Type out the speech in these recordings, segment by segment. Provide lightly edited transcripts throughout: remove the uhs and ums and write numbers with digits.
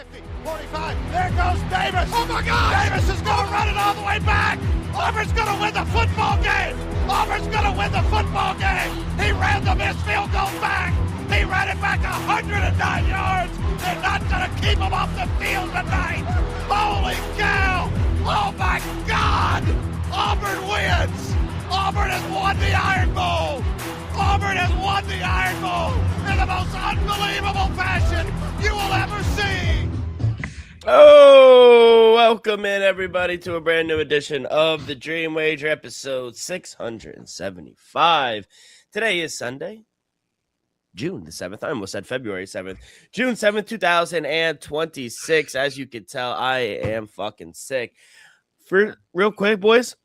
50, 45. There goes Davis. Oh, my God. Davis is going to run it all the way back. Auburn's going to win the football game. Auburn's going to win the football game. He ran the missed field goal back. He ran it back 109 yards. They're not going to keep him off the field tonight. Holy cow. Oh, my God. Auburn wins. Auburn has won the Iron Bowl. Auburn has won the Iron Bowl in the most unbelievable fashion you will ever see. Oh, welcome in everybody to a brand new edition of the Dream Wager, episode 675. Today is Sunday, June the 7th. I almost said February 7th. June 7th, 2026. As you can tell, I am fucking sick. For real quick, boys,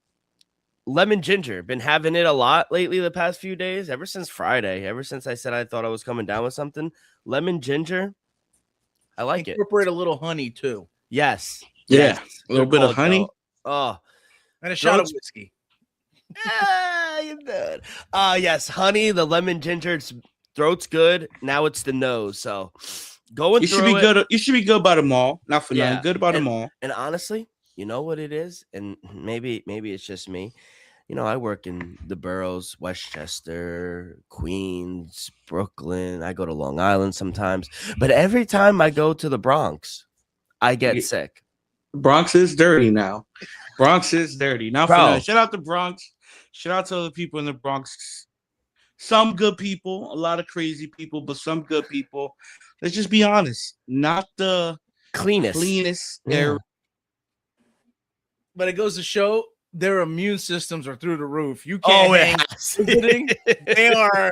lemon ginger. Been having it a lot lately the past few days, ever since Friday. Ever since I said I thought I was coming down with something. Lemon ginger, I like it. Incorporate a little honey, too. Yes. Yeah, Yes. a little bit of honey. Oh. And a shot of whiskey. You're good. Yes, honey, the lemon ginger, throat's good. Now it's the nose. So going You through should be it. good. You should be good by the mall. Not for Yeah. nothing. Good by the mall. And honestly, you know what it is? And maybe it's just me. You know, I work in the boroughs, Westchester, Queens, Brooklyn. I go to Long Island sometimes. But every time I go to the Bronx, I get sick. Bronx is dirty now. Bronx is dirty. Not for Bro. nothing. Shout out to Bronx. Shout out to the people in the Bronx. Some good people, a lot of crazy people, but some good people. Let's just be honest. Not the cleanest area. But it goes to show their immune systems are through the roof. You can't hang visiting. They are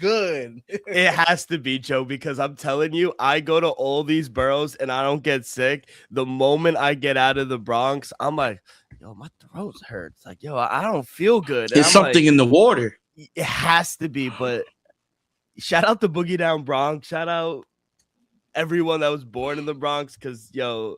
good. It has to be, Joe, because I'm telling you, I go to all these boroughs and I don't get sick. The moment I get out of the Bronx, I'm like, yo, my throat hurts. Like, yo, I don't feel good. There's something in the water. It has to be, but shout out to Boogie Down Bronx. Shout out everyone that was born in the Bronx, because, yo,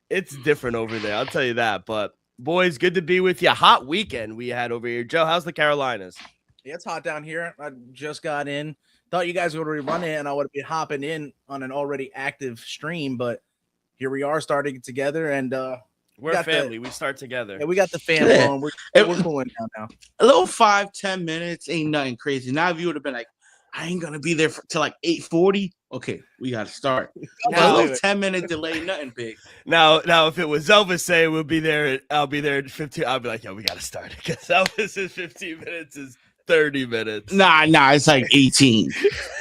it's different over there. I'll tell you that. But, boys, good to be with you. Hot weekend we had over here. Joe, how's the Carolinas? Yeah, it's hot down here. I just got in. Thought you guys would already run in and I would be hopping in on an already active stream, but here we are starting it together, and we're a family. We start together. Yeah, we got the fan on. We're cooling down now. A little 5-10 minutes ain't nothing crazy. Now if you would have been like, I ain't gonna be there till like 8:40. Okay, we gotta start. Now, a little 10-minute delay, nothing big. Now, if it was Elvis saying I'll be there at 15, I'll be like, yo, we gotta start it, because Elvis is 15 minutes is 30 minutes. Nah, it's like 18.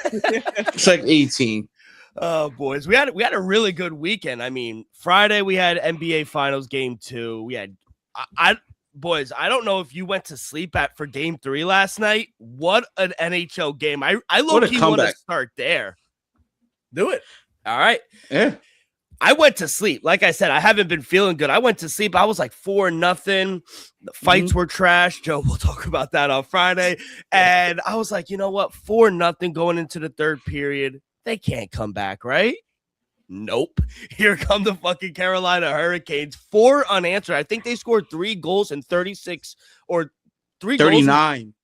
It's like 18. Oh, boys, we had a really good weekend. I mean, Friday we had NBA Finals Game 2. We had boys, I don't know if you went to sleep for Game 3 last night. What an NHL game! I low-key want to start there. Do it. All right. Yeah. I went to sleep. Like I said, I haven't been feeling good. I went to sleep. I was like 4-0. The fights were trash. Joe, we'll talk about that on Friday. And I was like, you know what? 4-0 going into the third period. They can't come back, right? Nope. Here come the fucking Carolina Hurricanes. 4 unanswered. I think they scored 3 goals in 36 or 39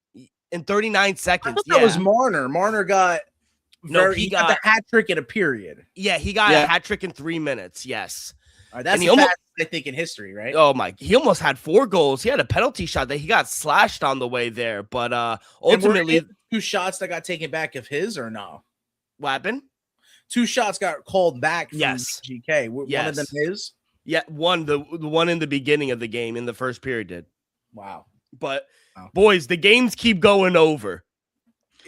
in 39 seconds. I thought that was Marner. Marner got he got the hat trick in a period. Yeah, he got a hat trick in 3 minutes. Yes. All right, that's the fastest, I think, in history, right? Oh my! He almost had 4 goals. He had a penalty shot that he got slashed on the way there, but ultimately 2 shots that got taken back of his, or no? What happened? 2 shots got called back from GK. Yes. One of them his? Yeah, the one in the beginning of the game in the first period did. Wow. But boys, the games keep going over.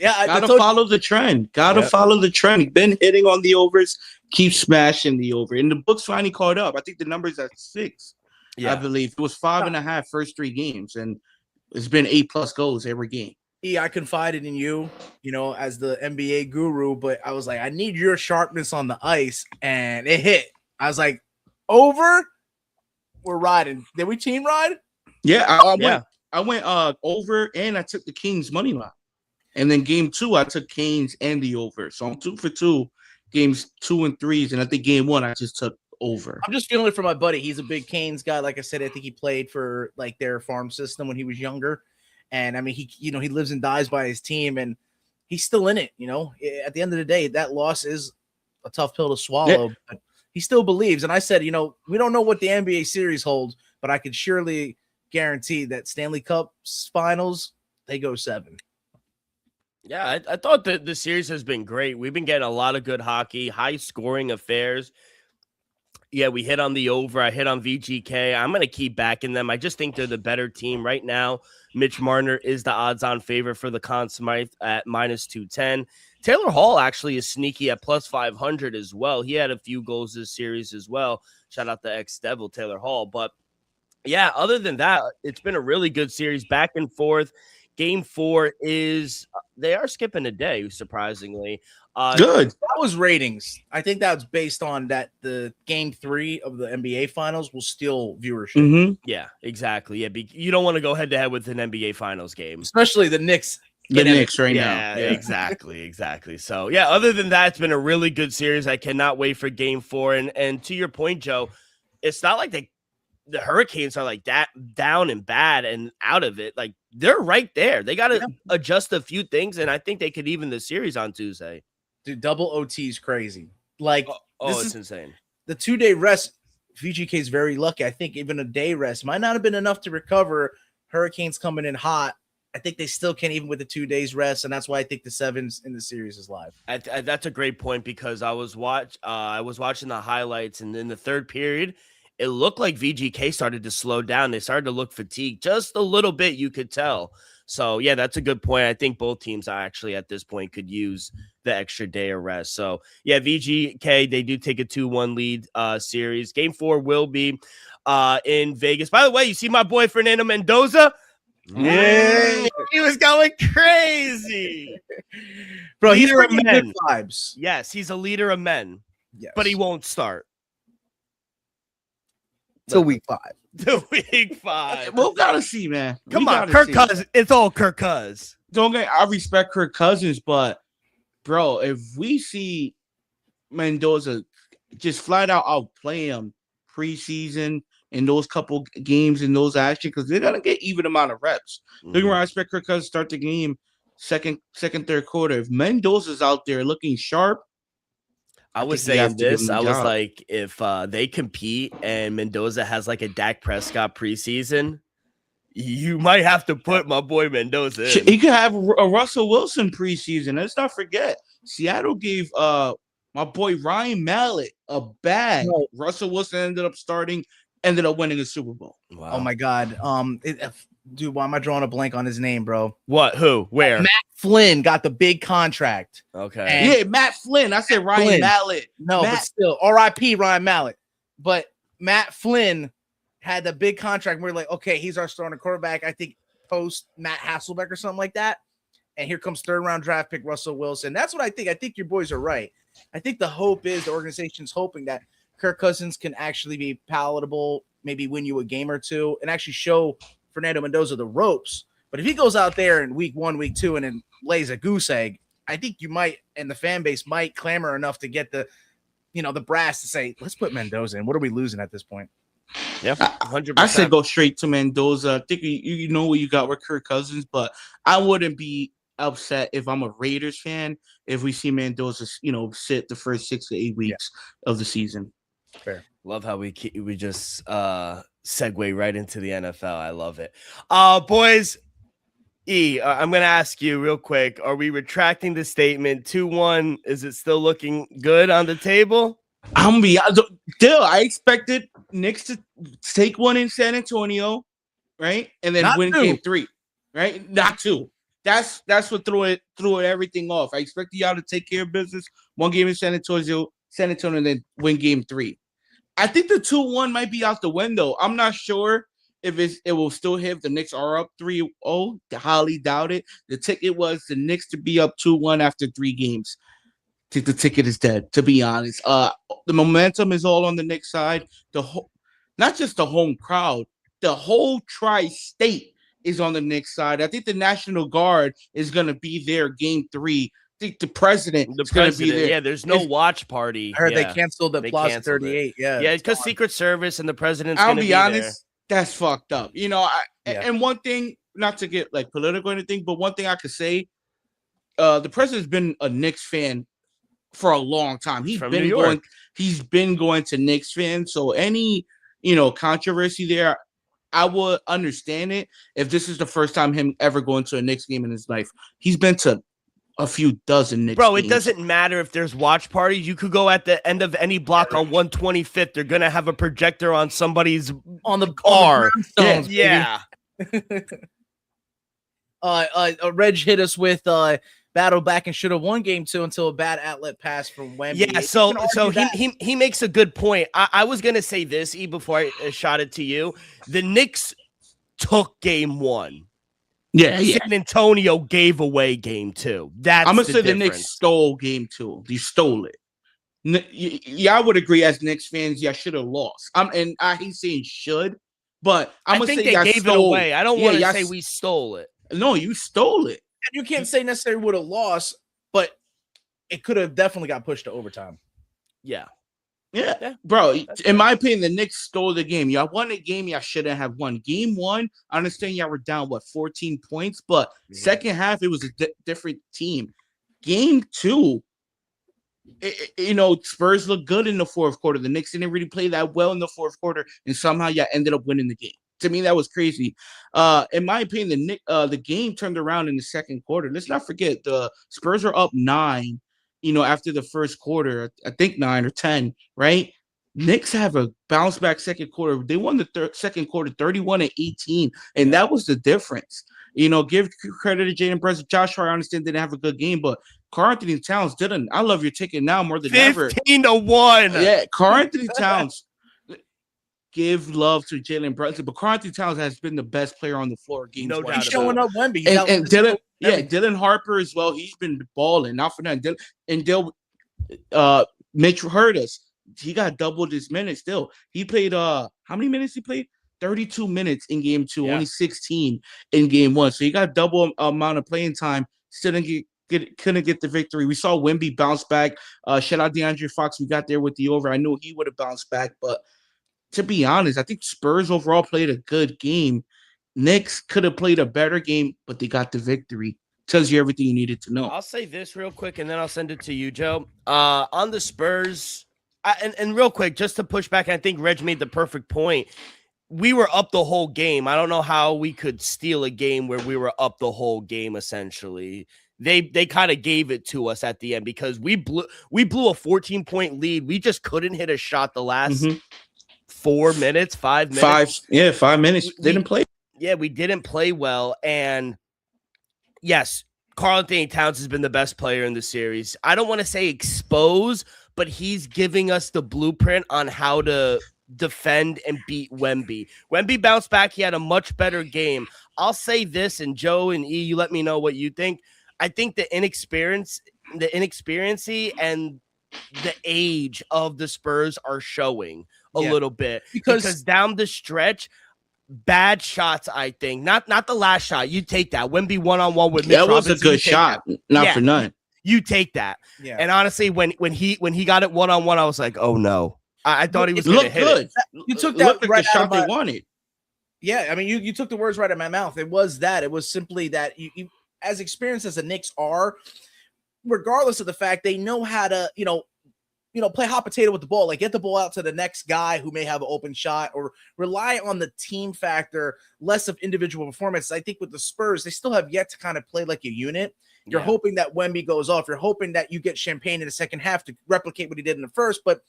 Yeah, gotta follow the trend. Follow the trend. Been hitting on the overs, keep smashing the over. And the books finally caught up. I think the number's at 6. Yeah. I believe it was 5.5 first 3 games, and it's been 8+ goals every game. I confided in you, as the NBA guru, but I was like, I need your sharpness on the ice, and it hit. I was like, over, we're riding. Did we team ride? Yeah, I went over, and I took the Kings money line. And then game 2, I took Canes and the over. So I'm 2 for 2, games 2 and 3s, and I think game 1 I just took over. I'm just feeling it for my buddy. He's a big Canes guy. Like I said, I think he played for like their farm system when he was younger. And I mean, he lives and dies by his team, and he's still in it. At the end of the day, that loss is a tough pill to swallow. Yeah. But he still believes. And I said, we don't know what the NBA series holds, but I can surely guarantee that Stanley Cup finals, they go 7. Yeah, I thought that the series has been great. We've been getting a lot of good hockey, high scoring affairs. Yeah, we hit on the over. I hit on VGK. I'm going to keep backing them. I just think they're the better team right now. Mitch Marner is the odds-on favorite for the Conn Smythe at -210. Taylor Hall actually is sneaky at +500 as well. He had a few goals this series as well. Shout out to ex-Devil Taylor Hall. But, yeah, other than that, it's been a really good series, back and forth. Game 4 they are skipping a day, surprisingly. Good. That was ratings. I think that was based on that the game 3 of the NBA finals will steal viewership. Mm-hmm. Yeah, exactly. Yeah, you don't want to go head to head with an NBA finals game, especially the Knicks. The Knicks right now. Yeah, exactly. So, yeah, other than that, it's been a really good series. I cannot wait for game 4. And to your point, Joe, it's not like the Hurricanes are like that down and bad and out of it. Like, they're right there. They got to adjust a few things, and I think they could even the series on Tuesday. Dude, double OT is crazy. Like, it's insane. The 2-day rest, VGK is very lucky. I think even a day rest might not have been enough to recover. Hurricanes coming in hot. I think they still can't even with the 2 days rest, and that's why I think the 7s in the series is live. That's a great point because I was watching the highlights, and in the third period, it looked like VGK started to slow down. They started to look fatigued just a little bit, you could tell. So, yeah, that's a good point. I think both teams actually at this point could use the extra day of rest. So, yeah, VGK, they do take a 2-1 lead series. Game 4 will be in Vegas. By the way, you see my boy Fernando Mendoza? Yeah. He was going crazy. Bro, he's Leader of bringing men. good vibes. Yes, he's a leader of men. Yes. But he won't start. Till week 5. To week 5. We'll gotta see, man. Come on, Kirk Cousins. It's all Kirk Cousins. I respect Kirk Cousins, but bro, if we see Mendoza just flat out outplay him preseason in those couple games in those actions, because they're gonna get even amount of reps. They're gonna expect Kirk Cousins to start the game second, third quarter. If Mendoza's out there looking sharp, I was saying this. I was like, if they compete and Mendoza has like a Dak Prescott preseason, you might have to put my boy Mendoza in. He could have a Russell Wilson preseason. Let's not forget, Seattle gave my boy Ryan Mallett a bag. No. Russell Wilson ended up winning a Super Bowl. Wow. Oh my God. Dude, why am I drawing a blank on his name, bro? What? Who? Where? Matt Flynn got the big contract. Okay. Yeah, Matt Flynn. I said Ryan Mallett. No, but still, R.I.P. Ryan Mallett. But Matt Flynn had the big contract. We're like, okay, he's our starting quarterback. I think post Matt Hasselbeck or something like that. And here comes 3rd round draft pick Russell Wilson. That's what I think. I think your boys are right. I think the hope is the organization's hoping that Kirk Cousins can actually be palatable, maybe win you a game or two, and actually show Fernando Mendoza the ropes. But if he goes out there in week 1, week 2, and then lays a goose egg, I think you might, and the fan base might clamor enough to get the brass to say, let's put Mendoza in. What are we losing at this point? Yeah, 100%. I said go straight to Mendoza. I think you know what you got with Kirk Cousins, but I wouldn't be upset if I'm a Raiders fan if we see Mendoza, sit the first 6 to 8 weeks of the season. Fair. Love how we just segue right into the NFL. I love it. Boys, I'm going to ask you real quick. Are we retracting the statement 2-1? Is it still looking good on the table? I expected Knicks to take one in San Antonio, right? And then win game 3, right? Not 2. That's what threw everything off. I expected y'all to take care of business. 1 game in San Antonio, and then win game 3. I think the 2-1 might be out the window. I'm not sure if it will still hit if the Knicks are up 3-0. Highly doubt it. The ticket was the Knicks to be up 2-1 after 3 games. I think the ticket is dead, to be honest. The momentum is all on the Knicks side. Not just the home crowd, the whole tri-state is on the Knicks side. I think the National Guard is going to be there game 3. I think the president is going to be there. Yeah, there's no watch party. I heard they canceled the Plaza 38. Yeah, because Secret Service and the president's going to be honest, there. That's fucked up. And one thing, not to get like political or anything, but one thing I could say, the president's been a Knicks fan for a long time. He's been going to Knicks fans. So any, controversy there, I would understand it if this is the first time him ever going to a Knicks game in his life. He's been to a few dozen Knicks games. It doesn't matter if there's watch parties. You could go at the end of any block on 125th. They're gonna have a projector on somebody's on the car. Yeah. Reg hit us with battle back and should have won game 2 until a bad outlet pass from Wemby. Yeah, so he makes a good point. I was gonna say this before I shot it to you. The Knicks took game 1. Yeah. San Antonio gave away game 2. That's I'm gonna say difference. the Knicks stole game 2. You stole it. Yeah, I would agree. As Knicks fans, yeah, should have lost. And I hate saying should, but I think they gave it away. I don't want to say we stole it. No, you stole it. And you can't say necessarily would have lost, but it could have definitely got pushed to overtime. Yeah, bro. In my opinion, the Knicks stole the game. Y'all won the game. Y'all shouldn't have won. Game 1, I understand y'all were down 14 points, but second half it was a different team. Game 2, Spurs looked good in the fourth quarter. The Knicks didn't really play that well in the fourth quarter, and somehow y'all ended up winning the game. To me, that was crazy. In my opinion, the game turned around in the second quarter. Let's not forget the Spurs are up 9. After the first quarter, I think 9 or 10, right? Knicks have a bounce back second quarter. They won the second quarter 31-18, and that was the difference. Give credit to Jalen Brunson. Josh Hart, I understand, didn't have a good game, but Karl-Anthony Towns didn't. I love your ticket now more than ever. 15-1. Yeah, Karl-Anthony Towns. Give love to Jalen Brunson, but Karl-Anthony Towns has been the best player on the floor. Games no doubt. He's showing up Wemby. And Dylan Harper as well. He's been balling. Not for nothing. Mitch heard us. He got doubled his minutes still. He played how many minutes he played? 32 minutes in game 2, only 16 in game 1. So he got double amount of playing time. Still couldn't get the victory. We saw Wemby bounce back. Shout out DeAndre Fox. We got there with the over. I knew he would have bounced back, but to be honest, I think Spurs overall played a good game. Knicks could have played a better game, but they got the victory. Tells you everything you needed to know. I'll say this real quick, and then I'll send it to you, Joe. On the Spurs, and real quick, just to push back, I think Reg made the perfect point. We were up the whole game. I don't know how we could steal a game where we were up the whole game, essentially. They kind of gave it to us at the end because we blew a 14-point lead. We just couldn't hit a shot the last 5 minutes. 5 minutes. Didn't play. Yeah, we didn't play well. And yes, Karl-Anthony Towns has been the best player in the series. I don't want to say expose, but he's giving us the blueprint on how to defend and beat Wemby. Wemby bounced back. He had a much better game. I'll say this, and Joe and E, you let me know what you think. I think the inexperience and the age of the Spurs are showing a little bit because down the stretch, bad shots. I think not the last shot. You take that. Wemby 1-on-1 with Mitch that was Robinson, a good shot. Not for none. You take that. Yeah. And honestly, when he got it 1-on-1, I was like, oh no. I thought he was going to hit good. It. You took that like right the shot out of they wanted. Yeah, I mean, you took the words right out of my mouth. It was that. It was simply that you as experienced as the Knicks are, regardless of the fact they know how to, play hot potato with the ball, like get the ball out to the next guy who may have an open shot or rely on the team factor, less of individual performance. I think with the Spurs, they still have yet to kind of play like a unit. You're hoping that Wemby goes off. You're hoping that you get Champagne in the second half to replicate what he did in the first, but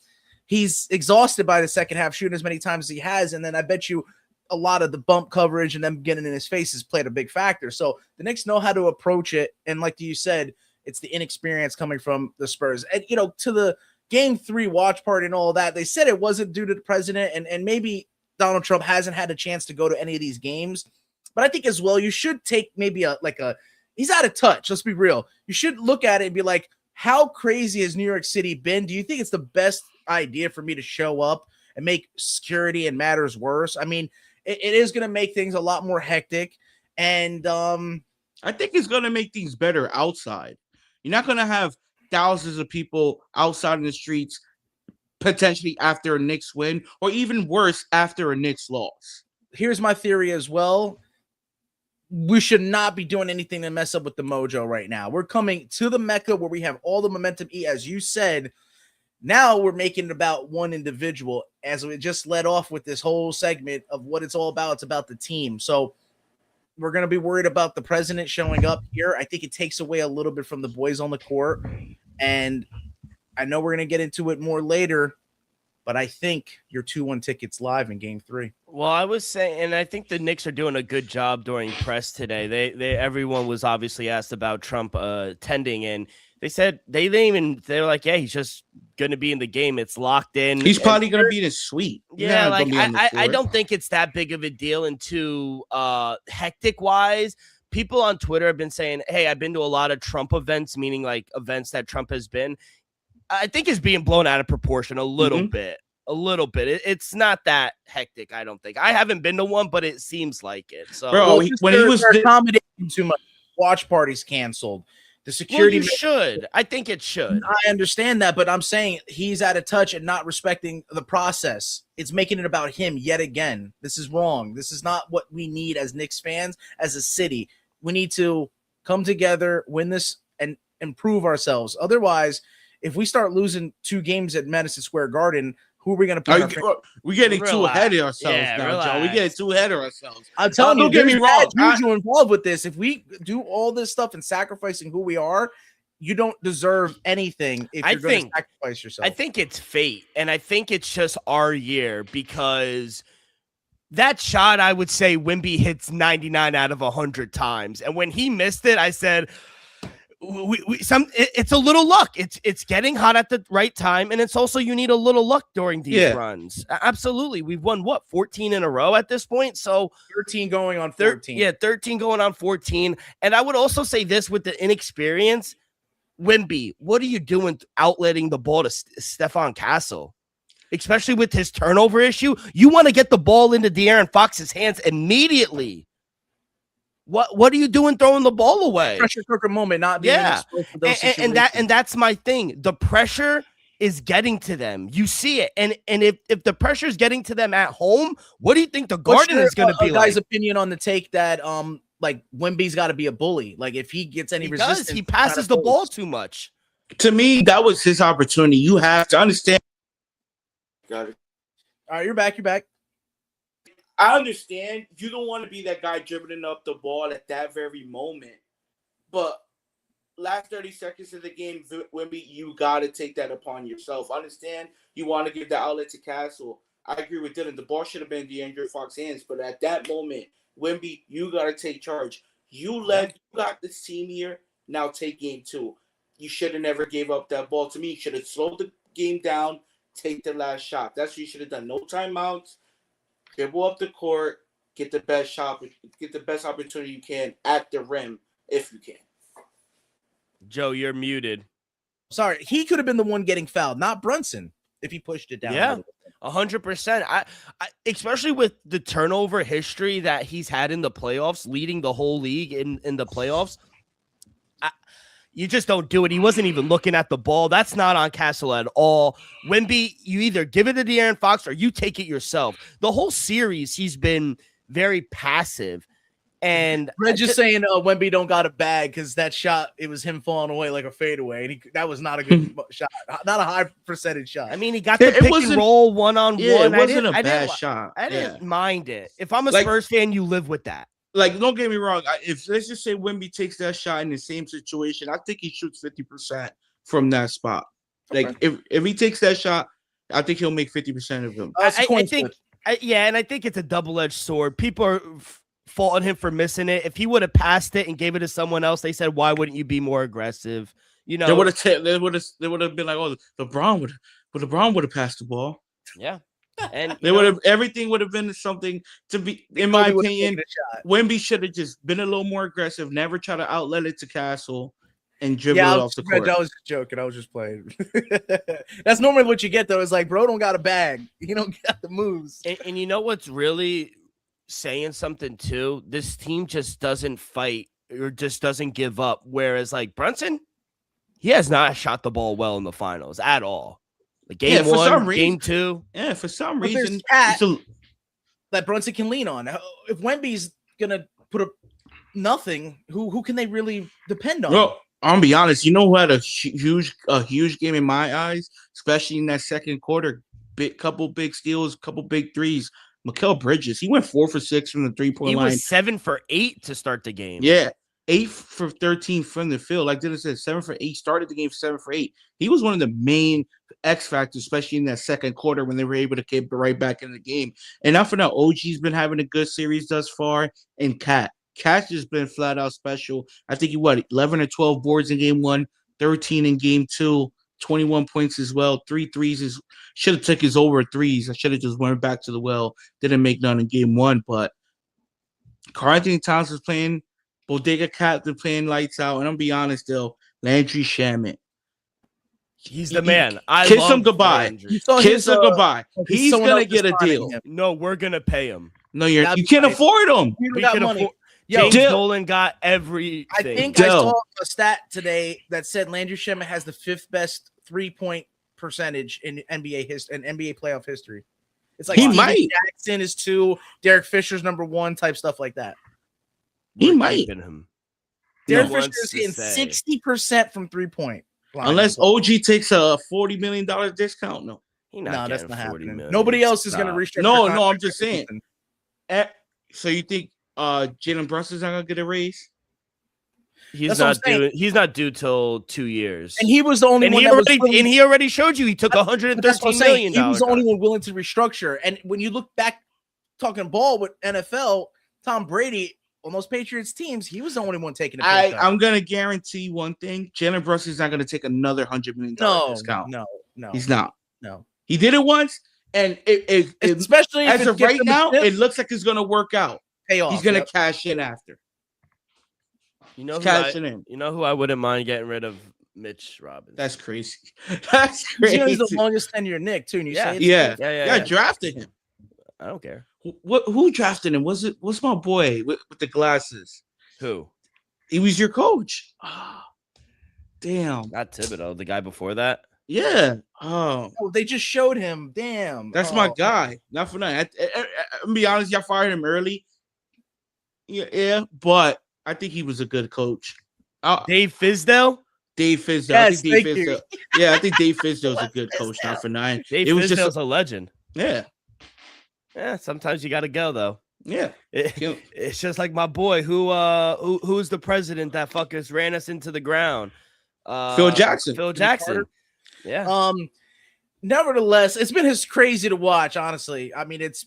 he's exhausted by the second half, shooting as many times as he has. And then I bet you a lot of the bump coverage and them getting in his face has played a big factor. So the Knicks know how to approach it. And like you said, it's the inexperience coming from the Spurs. And, to the Game 3 watch party and all that, they said it wasn't due to the president, and maybe Donald Trump hasn't had a chance to go to any of these games. But I think as well, you should take maybe he's out of touch. Let's be real. You should look at it and be like, how crazy has New York City been? Do you think it's the best idea for me to show up and make security and matters worse? I mean, it is going to make things a lot more hectic. And I think it's going to make things better outside. You're not going to have thousands of people outside in the streets potentially after a Knicks win, or even worse, after a Knicks loss. Here's my theory as well. we should not be doing anything to mess up with the mojo right now. We're coming to the Mecca where we have all the momentum. As you said, now we're making it about one individual, as we just led off with this whole segment of what it's all about. It's about the team. So we're going to be worried about the president showing up here. I think it takes away a little bit from the boys on the court. And I know we're going to get into it more later, but I think your 2-1 ticket's live in game 3. Well, I was saying, and I think the Knicks are doing a good job during press today. They everyone was obviously asked about Trump attending, and they said they were like, yeah, he's just going to be in the game. It's locked in. He's probably going to be in his suite. Yeah, like I don't think it's that big of a deal into hectic wise. People on Twitter have been saying, hey, I've been to a lot of Trump events, meaning like events that Trump has been. I think it's being blown out of proportion a little bit. A little bit. It's not that hectic, I don't think. I haven't been to one, but it seems like it. So, bro, when he was accommodating too much, watch parties canceled. The security should. I think it should. I understand that, but I'm saying he's out of touch and not respecting the process. It's making it about him yet again. This is wrong. This is not what we need as Knicks fans, as a city. We need to come together, win this, and improve ourselves. Otherwise, if we start losing 2 games at Madison Square Garden, who are we going to put? We're getting too ahead of ourselves now, Joe. We're getting too ahead of ourselves. I'm telling you, don't get me wrong. Juju involved with this. If we do all this stuff and sacrificing who we are, you don't deserve anything if you're going to sacrifice yourself. I think it's fate, and I think it's just our year because that shot, I would say, Wemby hits 99 out of 100 times. And when he missed it, I said, it's a little luck. It's getting hot at the right time, and it's also you need a little luck during these runs. Absolutely, we've won 14 in a row at this point. So 13 going on 14. 13 going on 14. And I would also say this with the inexperience, Wemby, what are you doing outletting the ball to Stephon Castle? Especially with his turnover issue, you want to get the ball into De'Aaron Fox's hands immediately. What are you doing throwing the ball away? Pressure cooker moment, not being and that's my thing. The pressure is getting to them. You see it, and if the pressure is getting to them at home, what do you think the Garden is going to be like? Guy's opinion on the take that like Wemby's got to be a bully. Like if he gets any resistance, he passes the ball too much. To me, that was his opportunity. You have to understand. Got it. All right, you're back. I understand you don't want to be that guy dribbling up the ball at that very moment, but last 30 seconds of the game, Wemby, you got to take that upon yourself. I understand you want to give the outlet to Castle. I agree with Dylan. The ball should have been in De'Aaron Fox's hands, but at that moment, Wemby, you got to take charge. You got this team here. Now take game 2. You should have never gave up that ball. To me, you should have slowed the game down, take the last shot. That's what you should have done. No timeouts. Dribble up the court, get the best shot, get the best opportunity you can at the rim if you can. Joe, you're muted. Sorry, he could have been the one getting fouled, not Brunson, if he pushed it down. Yeah, 100%. I especially with the turnover history that he's had in the playoffs, leading the whole league in the playoffs. You just don't do it. He wasn't even looking at the ball. That's not on Castle at all. Wemby, you either give it to De'Aaron Fox or you take it yourself. The whole series, he's been very passive. And Red just saying Wemby don't got a bag because that shot, it was him falling away like a fadeaway. And that was not a good shot. Not a high percentage shot. I mean, he got the pick and roll one-on-one. It wasn't a bad shot. I didn't mind it. If I'm a Spurs fan, you live with that. Like, don't get me wrong. If let's just say Wemby takes that shot in the same situation, I think he shoots 50% from that spot. Like, if he takes that shot, I think he'll make 50% of them. I think it's a double-edged sword. People are faulting him for missing it. If he would have passed it and gave it to someone else, they said, "Why wouldn't you be more aggressive?" You know, they would have been like, "Oh, LeBron would have passed the ball." Yeah. And everything would have been something to be, in my opinion. Wemby should have just been a little more aggressive, never try to outlet it to Castle and dribble it off the court. I was joking. I was just playing. That's normally what you get, though. It's like, bro, don't got a bag. You don't got the moves. And you know what's really saying something too? This team just doesn't fight or just doesn't give up. Whereas like Brunson, he has not shot the ball well in the finals at all. Like game 1, game 2. Yeah, for some reason that Brunson can lean on. If Wemby's gonna put a nothing, who can they really depend on? Well, I'm gonna be honest. You know who had a huge game in my eyes, especially in that second quarter. Couple big steals, couple big threes. Mikal Bridges, he went 4 for 6 from the 3-point line. He was 7 for 8 to start the game. Yeah, 8 for 13 from the field. Like Dennis said, 7 for 8. Started the game 7 for 8. He was one of the main X factors, especially in that second quarter when they were able to get right back in the game. And now for now, OG's been having a good series thus far, and Cat's just been flat out special. I think he 11 or 12 boards in game 1, 13 in game 2. 21 points as well. 3 threes should have took his over threes. I should have just went back to the well. Didn't make none in game 1, but Karl-Anthony Towns is playing. Bodega Cat is playing lights out. And I'm be honest though, Landry Shamet. He's the man. Kiss him goodbye. Kiss him goodbye. He's gonna get a deal. No, we're gonna pay him. No, you can't afford him. We can afford. James Dolan got everything. I think I saw a stat today that said Landry Shamet has the 5th best 3-point percentage in NBA history and NBA playoff history. It's like Jackson is 2, Derek Fisher's number 1, type stuff like that. He might. Derek Fisher is hitting 60% from 3-point. Unless OG takes a $40 million discount. No, that's not happening. Nobody else is going to restrict. No, I'm just saying. So you think Jalen Brunson's not gonna get a raise? He's not due till 2 years. And he was the only one. He already showed you he took $113 million. He was the only one willing to restructure. And when you look back, talking ball with NFL, Tom Brady on those Patriots teams, he was the only one taking a pay cut. I'm gonna guarantee one thing: Jalen Brunson's not gonna take another $100 million discount. No, he's not. No, he did it once, and especially as of right now, it looks like it's gonna work out. He's gonna cash in after. You know who I wouldn't mind getting rid of? Mitch Robinson. That's crazy. That's crazy. He's the longest tenure Nick too. And you say yeah. Drafted him. I don't care. Who drafted him? What's my boy with the glasses? Who? He was your coach. Oh, damn. Not Thibodeau. The guy before that. Yeah. Oh, they just showed him. Damn. That's my guy. Not for nothing. I'm be honest. Y'all fired him early. Yeah, but I think he was a good coach. Dave Fizdale? Dave Fizdale. Yes, I think Dave Fizdale's a good coach. Not for nothing. Dave Fizdale's a legend. Yeah. Yeah, sometimes you got to go, though. Yeah. It's just like my boy who's the president that fuckers ran us into the ground. Phil Jackson. Yeah. Nevertheless, it's been crazy to watch, honestly. I mean, it's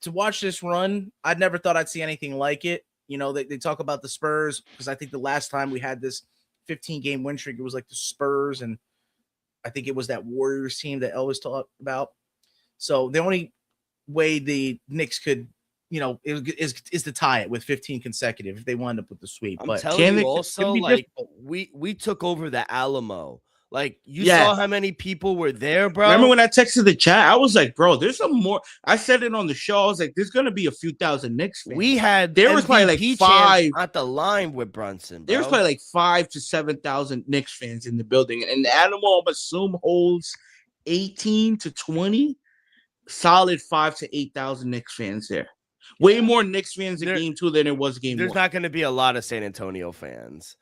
to watch this run. I never thought I'd see anything like it. You know, they talk about the Spurs because I think the last time we had this 15-game win streak, it was like the Spurs, and I think it was that Warriors team that Elvis talked about. So the only way the Knicks could, is to tie it with 15 consecutive if they wind up with the sweep. But telling you also, like, we took over the Alamo. Like, you saw how many people were there, bro. Remember when I texted the chat? I was like, bro, there's some more. I said it on the show. I was like, there's going to be a few thousand Knicks fans. There was probably like 5 at the line with Brunson, bro. There was probably like 5,000 to 7,000 Knicks fans in the building. And the Animal, I'm assume, holds 18 to 20. Solid 5,000 to 8,000 Knicks fans there. Way more Knicks fans in game 2 than there was game 1. There's not going to be a lot of San Antonio fans.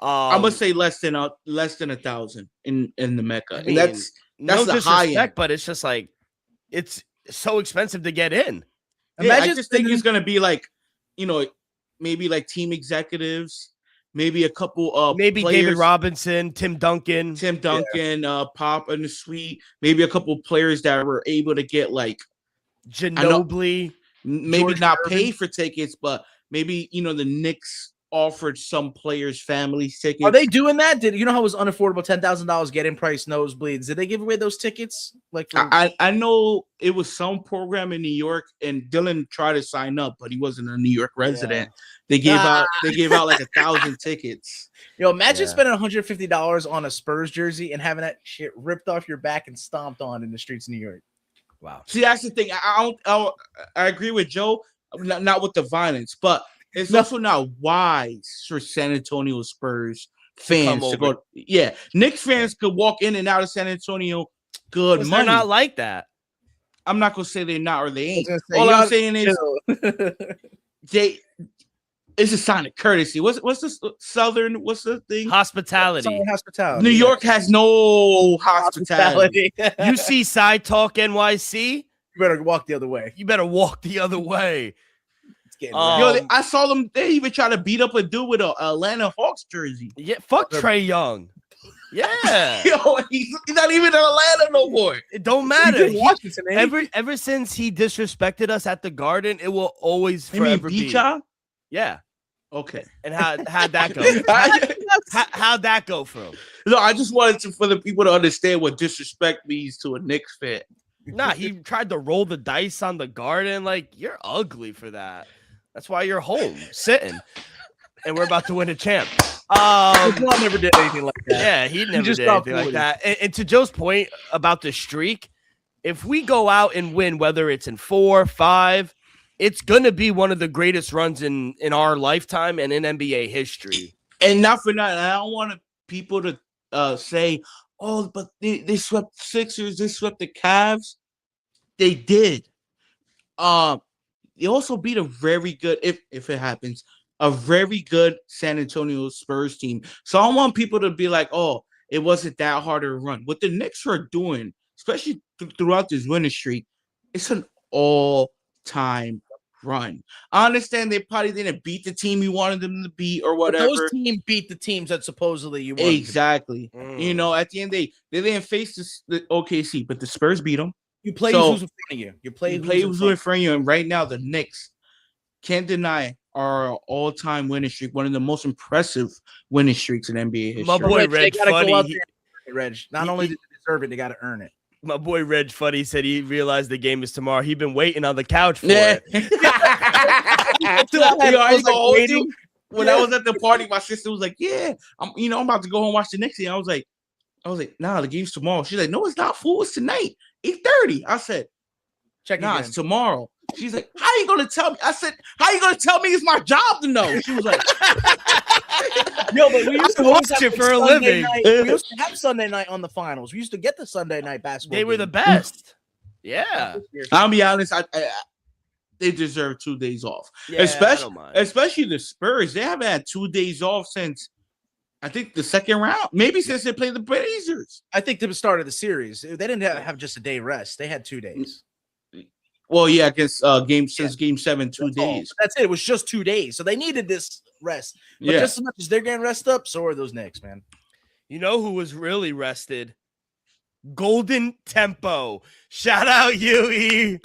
I'm gonna say less than 1,000 in the Mecca. I mean, that's no the high end. But it's just like it's so expensive to get in. I just think it's gonna be like, maybe like team executives, maybe a couple maybe players, David Robinson, Tim Duncan, Pop in the suite, maybe a couple players that were able to get like Ginobili, maybe George not Irvin. pay for tickets, but maybe the Knicks offered some players' families tickets. Are they doing that? Did you know how it was unaffordable $10,000 get in price nosebleeds? Did they give away those tickets? I know it was some program in New York, and Dylan tried to sign up, but he wasn't a New York resident. Yeah. They gave out like 1,000 tickets. Imagine spending $150 on a Spurs jersey and having that shit ripped off your back and stomped on in the streets of New York. Wow. See, that's the thing. I agree with Joe, not with the violence, but it's also not wise for San Antonio Spurs fans to go. Yeah, Knicks fans could walk in and out of San Antonio good money. They're not like that. I'm not gonna say they're not or they ain't. All I'm saying is It's a sign of courtesy. What's this Southern? What's the thing? Hospitality. Hospitality. New York has no hospitality. You see Side Talk NYC? You better walk the other way. You better walk the other way. I saw them. They even try to beat up a dude with a Atlanta Hawks jersey. Yeah, fuck Trae Young. Yeah. Yo, he's not even in Atlanta no more. It don't matter. Washington, ever since he disrespected us at the Garden, it will always You mean forever be. Bicha? Yeah. Okay. And how'd that go? How'd that go for him? No, I just wanted for the people to understand what disrespect means to a Knicks fan. Nah, he tried to roll the dice on the Garden. Like, you're ugly for that. That's why you're home sitting, and we're about to win a champ. LeBron never did anything like that. Yeah, he never did anything like that. And to Joe's point about the streak, if we go out and win, whether it's in 4, 5, it's gonna be one of the greatest runs in our lifetime and in NBA history. And not for nothing, I don't want people to say, "Oh, but they swept the Sixers, they swept the Cavs." They did. They also beat a very good, if it happens, a very good San Antonio Spurs team. So I don't want people to be like, "Oh, it wasn't that hard to run." What the Knicks are doing, especially throughout this winning streak, it's an all-time run. I understand they probably didn't beat the team you wanted them to beat or whatever. But those teams beat the teams that supposedly you wanted. Exactly. You know, at the end they didn't face the OKC, but the Spurs beat them. You play who's in front of you. You play who's in front of you, and right now the Knicks can't deny our all-time winning streak, one of the most impressive winning streaks in NBA history. My boy Reg Funny. Reg, not only did they deserve it, they got to earn it. My boy Reg Funny said he realized the game is tomorrow. He'd been waiting on the couch for it. When I was at the party, my sister was like, "Yeah, I'm about to go home and watch the next game." I was like, "Nah, the game's tomorrow." She's like, "No, it's not, fool. It's tonight, 8:30." I said, "Check Nah, it's tomorrow." She's like, "How you gonna tell me?" I said, "How you gonna tell me it's my job to know?" She was like, "Yo, but we used to watch it for a living. We used to have Sunday night on the finals. We used to get the Sunday night basketball. They were the best. Yeah, I'll be honest. They deserve 2 days off, yeah, especially the Spurs. They haven't had 2 days off since I think the second round, maybe since they played the Blazers. I think the start of the series, they didn't have just a day rest. They had 2 days. Well, yeah, I guess game 7, 2 days. That's it. It was just 2 days, so they needed this rest. But just as much as they're getting rest up, so are those Knicks, man. You know who was really rested? Golden Tempo. Shout out UE.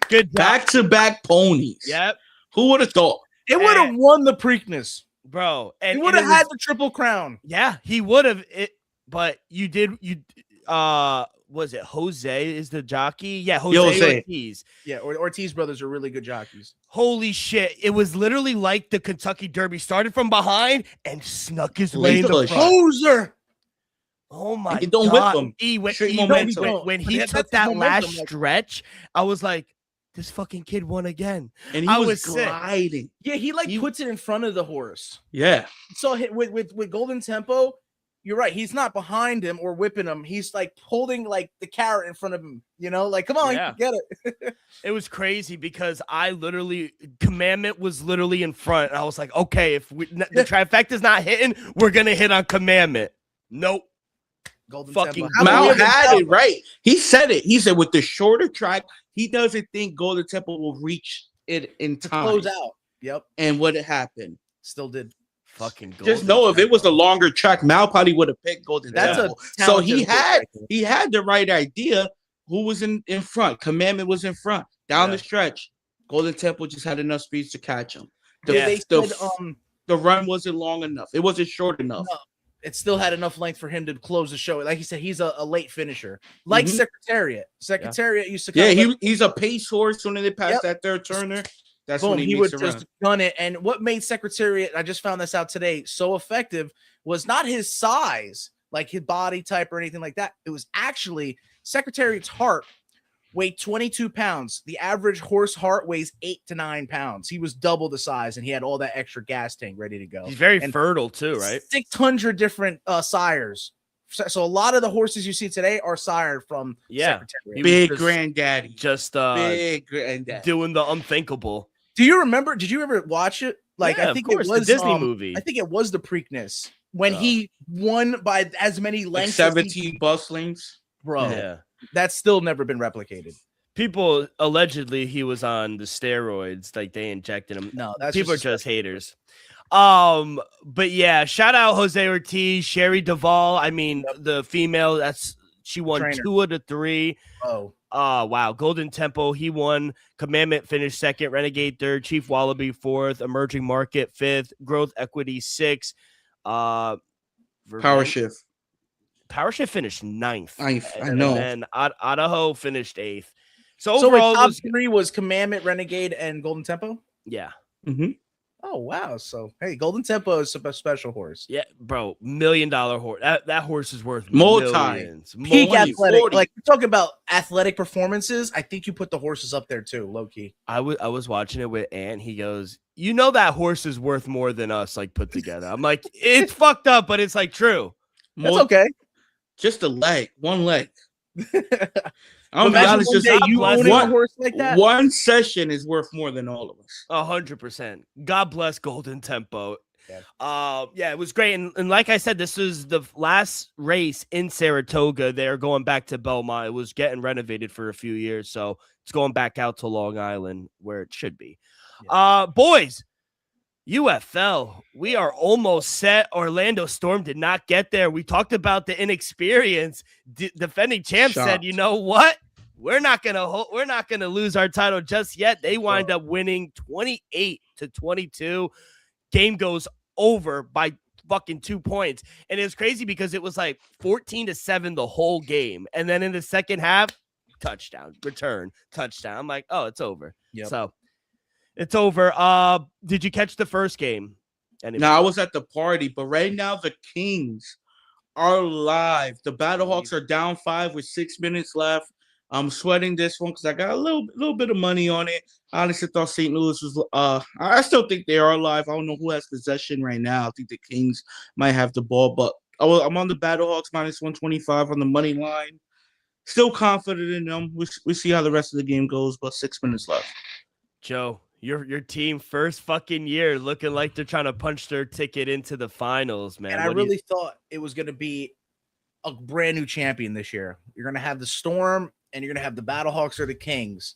Good back-to-back ponies. Yep. Who would have thought? It would have won the Preakness, bro. And he would have had the Triple Crown. Yeah, he would have. But you did. Was it Jose is the jockey? Yeah, Jose Ortiz. Yeah, Ortiz brothers are really good jockeys. Holy shit. It was literally like the Kentucky Derby. Started from behind and snuck his way in the front. Hoser. Oh my God. Don't whip him. When he took that last stretch, I was like, this fucking kid won again. And he was gliding. Yeah, he puts it in front of the horse. Yeah. So with Golden Tempo, you're right. He's not behind him or whipping him. He's like holding like the carrot in front of him. You know, like, come on, get it. It was crazy because Commandment was literally in front. And I was like, okay, if the trifecta's not hitting, we're going to hit on Commandment. Nope. Golden fucking Mal had it right. He said it. He said with the shorter track, he doesn't think Golden Temple will reach it in time. Close out. Yep. And what happened? Still did. Fucking Golden just know if it was a longer track, Mal probably would have picked Golden Temple. So he had the right idea. Who was in front? Commandment was in front. Down the stretch. Golden Temple just had enough speed to catch him. The run wasn't long enough. It wasn't short enough. No. It still had enough length for him to close the show. Like he said, he's a late finisher. Like Secretariat. Secretariat used to come he's a pace horse. When they pass that third turner, that's when he would just gun it. And what made Secretariat, I just found this out today, so effective was not his size, like his body type or anything like that. It was actually Secretariat's heart weighed 22 pounds. The average horse heart weighs 8 to 9 pounds. He was double the size, and he had all that extra gas tank ready to go. He's very fertile too, right? 600 different sires. So a lot of the horses you see today are sired from Secretariat. Big granddaddy. Just big granddaddy. Doing the unthinkable. Do you remember? Did you ever watch it? Like I think it was the Disney movie. I think it was the Preakness when he won by as many lengths, like 17 bus lengths. Bro. Yeah, that's still never been replicated. People allegedly he was on the steroids, like they injected him. No, that's people are just haters. But yeah, shout out Jose Ortiz, Sherry Duvall. I mean, the female she won Trainer. 2 of the 3. Oh, wow. Golden Tempo, he won. Commandment finished 2nd. Renegade 3rd. Chief Wallaby 4th. Emerging Market 5th. Growth Equity 6th. Power Shift finished 9th. I know. And then Idaho finished 8th. So overall, top 3 was Commandment, Renegade, and Golden Tempo. Yeah. Mm-hmm. Oh wow! So hey, Golden Tempo is a special horse. Yeah, bro, $1 million horse. That horse is worth millions. Peak athletic. 40. Like you're talking about athletic performances. I think you put the horses up there too, low key. I was watching it with Ant. He goes, "You know that horse is worth more than us, like put together." I'm like, it's fucked up, but it's like true. That's okay. Just a leg, one leg. I'm be honest, just you owning a horse like that. One session is worth more than all of us. 100%. God bless Golden Tempo. Yeah. It was great. And like I said, this was the last race in Saratoga. They're going back to Belmont. It was getting renovated for a few years, so it's going back out to Long Island where it should be. Yeah. Boys, UFL, we are almost set. Orlando Storm did not get there. We talked about the inexperience. Defending champ said, "You know what? We're not gonna lose our title just yet." They wind up winning 28-22. Game goes over by fucking 2 points, and it was crazy because it was like 14-7 the whole game, and then in the second half, touchdown, return, touchdown. I'm like, oh, it's over. Yep. So. It's over. Did you catch the first game? No, I was at the party, but right now the Kings are live. The Battlehawks are down 5 with 6 minutes left. I'm sweating this one because I got a little bit of money on it. I honestly thought St. Louis was I still think they are alive. I don't know who has possession right now. I think the Kings might have the ball, but I'm on the Battlehawks minus 125 on the money line. Still confident in them. We see how the rest of the game goes, but 6 minutes left. Joe, your team first fucking year looking like they're trying to punch their ticket into the finals, man. And I really thought it was going to be a brand new champion this year. You're going to have the Storm and you're going to have the Battlehawks or the Kings.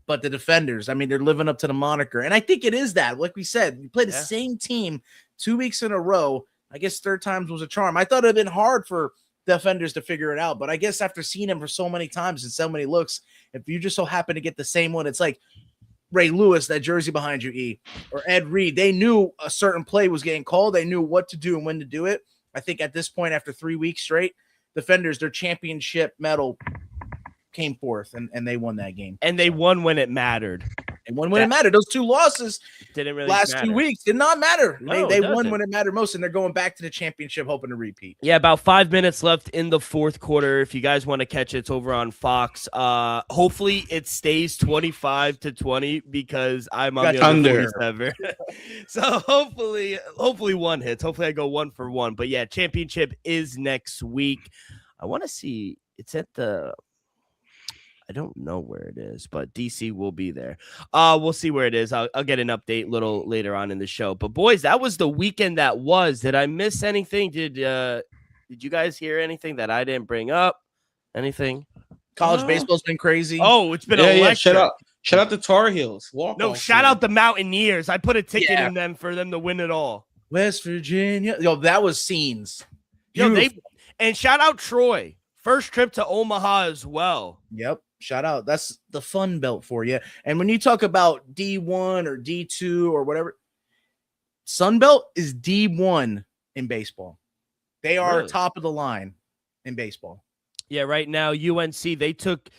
But the Defenders, I mean, they're living up to the moniker. And I think it is that. Like we said, we played the same team 2 weeks in a row. I guess third times was a charm. I thought it would have been hard for Defenders to figure it out. But I guess after seeing him for so many times and so many looks, if you just so happen to get the same one, it's like Ray Lewis, that jersey behind you, E, or Ed Reed. They knew a certain play was getting called. They knew what to do and when to do it. I think at this point, after 3 weeks straight, Defenders, their championship medal came forth, and they won that game. And they won when it mattered. And won when it mattered. Those 2 losses didn't really last matter. 2 weeks did not matter. No, they won when it mattered most, and they're going back to the championship hoping to repeat. Yeah, about 5 minutes left in the fourth quarter. If you guys want to catch it, it's over on Fox. Hopefully it stays 25-20 because I'm on the under 47. So hopefully one hits. Hopefully I go 1 for 1. But yeah, championship is next week. I want to see. It's at the. I don't know where it is, but DC will be there. We'll see where it is. I'll get an update a little later on in the show. But boys, that was the weekend that was. Did I miss anything? Did you guys hear anything that I didn't bring up? Anything? College baseball's been crazy. Oh, it's been electric. Yeah, shout out the Tar Heels. Shout out the Mountaineers. I put a ticket in them for them to win it all. West Virginia. Yo, that was scenes. And shout out Troy. First trip to Omaha as well. Yep. Shout out. That's the Fun Belt for you. And when you talk about D1 or D2 or whatever, Sun Belt is D1 in baseball. They are top of the line in baseball. Yeah, right now UNC, they took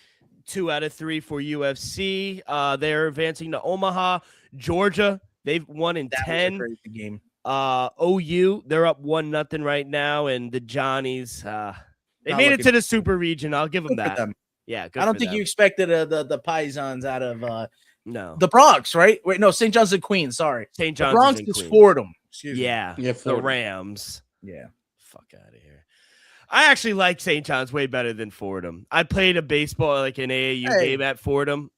2 out of 3 for UFC. They're advancing to Omaha. Georgia, they've won in 10. Was a crazy game. OU, they're up 1-0 right now, and the Johnnies, they made it to the Super Region. I'll give them that. Yeah, I don't think you expected the Pisons out of no the Bronx, right? Wait, no, St. John's and Queens. Sorry, St. John's. The Bronx is Fordham. Excuse me. Yeah, the Rams. Yeah, fuck out of here. I actually like St. John's way better than Fordham. I played a baseball like an AAU game at Fordham.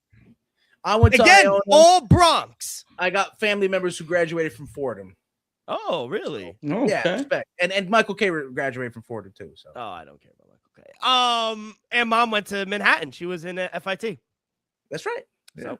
I went to again, Iona. all Bronx. I got family members who graduated from Fordham. Oh, really? Okay. Yeah, respect. And Michael K graduated from Fordham too. So. Oh, I don't care about Michael K. And Mom went to Manhattan. She was in FIT. That's right. So yeah.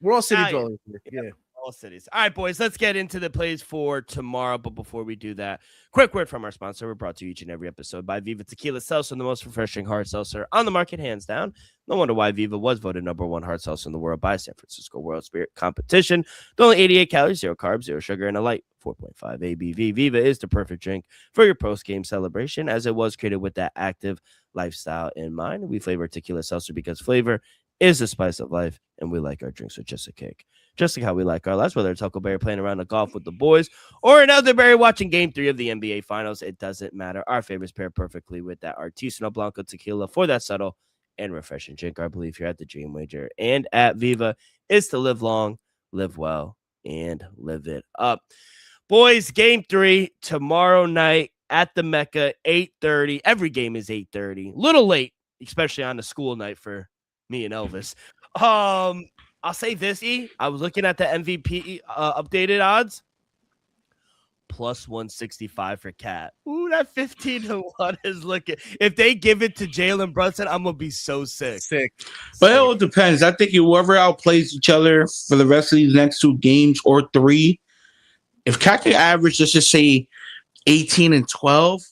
We're all city dwellers. Yeah. All cities. All right, boys, let's get into the plays for tomorrow. But before we do that, quick word from our sponsor. We're brought to you each and every episode by Viva Tequila Seltzer, the most refreshing hard seltzer on the market, hands down. No wonder why Viva was voted #1 hard seltzer in the world by San Francisco World Spirit Competition. With only 88 calories, 0 carbs, 0 sugar, and a light 4.5 ABV. Viva is the perfect drink for your post-game celebration, as it was created with that active lifestyle in mind. We flavor tequila seltzer because flavor is the spice of life, and we like our drinks with just a kick. Just like how we like our lives, whether it's Huckleberry playing around the golf with the boys or an Elderberry watching Game 3 of the NBA Finals, it doesn't matter. Our favorites pair perfectly with that Artisanal Blanco tequila for that subtle and refreshing drink. Our belief here at the Dream Wager and at Viva is to live long, live well, and live it up. Boys, Game 3 tomorrow night at the Mecca, 8:30. Every game is 8:30. Little late, especially on the school night for me and Elvis. I'll say this, E. I was looking at the MVP updated odds. Plus 165 for Cat. Ooh, that 15-1 is looking. If they give it to Jalen Brunson, I'm gonna be so sick. But it all depends. I think whoever outplays each other for the rest of these next 2 games or 3, if Cat can average, let's just say 18 and 12,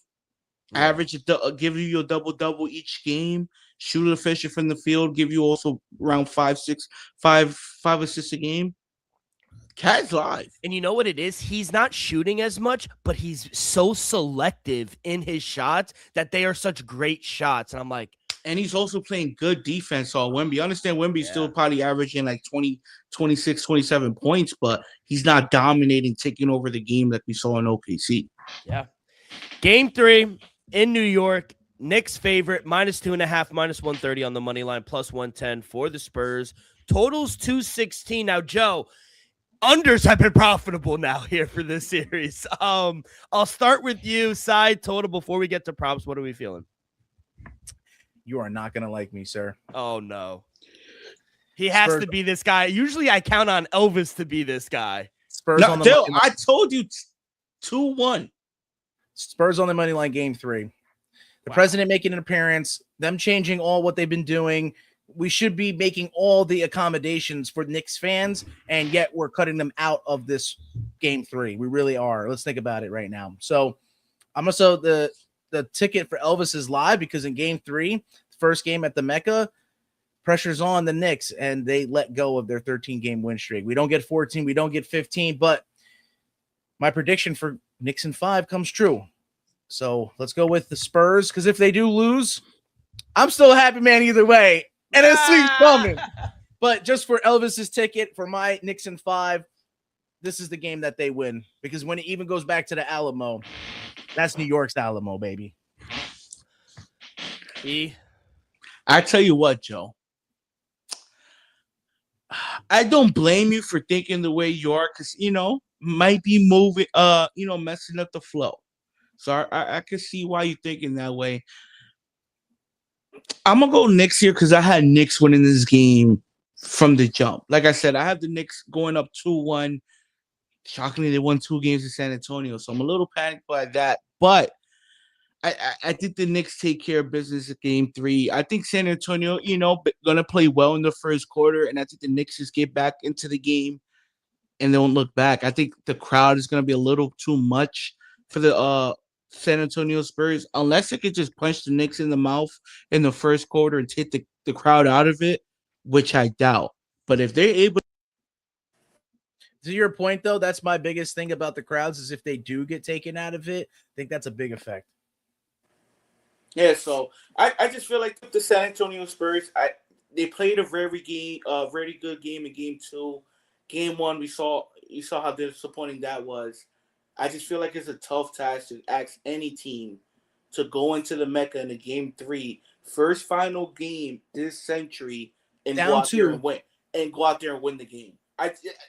average give you a double each game. Shoot efficient from the field, give you also around 5 assists a game. Cat's live. And you know what it is? He's not shooting as much, but he's so selective in his shots that they are such great shots. And I'm like, and he's also playing good defense on Wemby. I understand Wemby's still probably averaging like 20, 26, 27 points, but he's not dominating, taking over the game like we saw in OKC. Yeah. Game 3 in New York. Knicks favorite, -2.5, -130 on the money line, +110 for the Spurs. Totals 216. Now, Joe, unders have been profitable now here for this series. I'll start with you. Side total before we get to props. What are we feeling? You are not going to like me, sir. Oh, no. He has to be this guy. Usually I count on Elvis to be this guy. Spurs on the money line. I told you 2-1. Spurs on the money line, Game 3. The president making an appearance, them changing all what they've been doing. We should be making all the accommodations for Knicks fans, and yet we're cutting them out of this Game 3. We really are. Let's think about it right now. So I'm also the ticket for Elvis is live because in Game 3, the first game at the Mecca, pressure's on the Knicks, and they let go of their 13-game win streak. We don't get 14, we don't get 15, but my prediction for Knicks in 5 comes true. So let's go with the Spurs, because if they do lose, I'm still a happy man either way. NSC's coming. But just for Elvis's ticket, for my Knicks in 5, this is the game that they win. Because when it even goes back to the Alamo, that's New York's Alamo, baby. I tell you what, Joe. I don't blame you for thinking the way you are, because, might be moving, messing up the flow. So I can see why you're thinking that way. I'm going to go Knicks here because I had Knicks winning this game from the jump. Like I said, I have the Knicks going up 2-1. Shockingly, they won 2 games in San Antonio, so I'm a little panicked by that. But I think the Knicks take care of business at Game 3. I think San Antonio, going to play well in the first quarter, and I think the Knicks just get back into the game and don't look back. I think the crowd is going to be a little too much for the San Antonio Spurs, unless they could just punch the Knicks in the mouth in the first quarter and take the crowd out of it, which I doubt. But if they're able to your point, though, that's my biggest thing about the crowds is if they do get taken out of it, I think that's a big effect. Yeah, so I just feel like the San Antonio Spurs, they played a very good game in Game 2. Game 1, you saw how disappointing that was. I just feel like it's a tough task to ask any team to go into the Mecca in a Game 3, first final game this century, and go out there and win the game.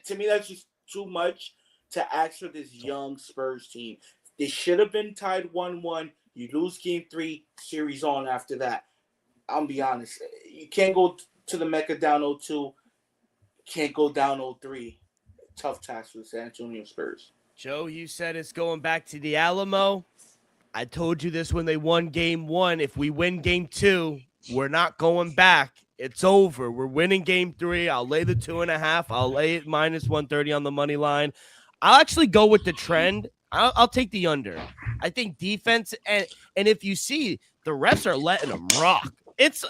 To me, that's just too much to ask for this young Spurs team. They should have been tied 1-1. You lose Game 3, series on after that. I'll be honest. You can't go to the Mecca down 0-2. can't go down 0-3. Tough task for the San Antonio Spurs. Joe, you said it's going back to the Alamo. I told you this when they won game 1. If we win game 2, we're not going back. It's over. We're winning game 3. I'll lay the 2.5. I'll lay it minus 130 on the money line. I'll actually go with the trend. I'll take the under. I think defense, and if you see, the refs are letting them rock. It's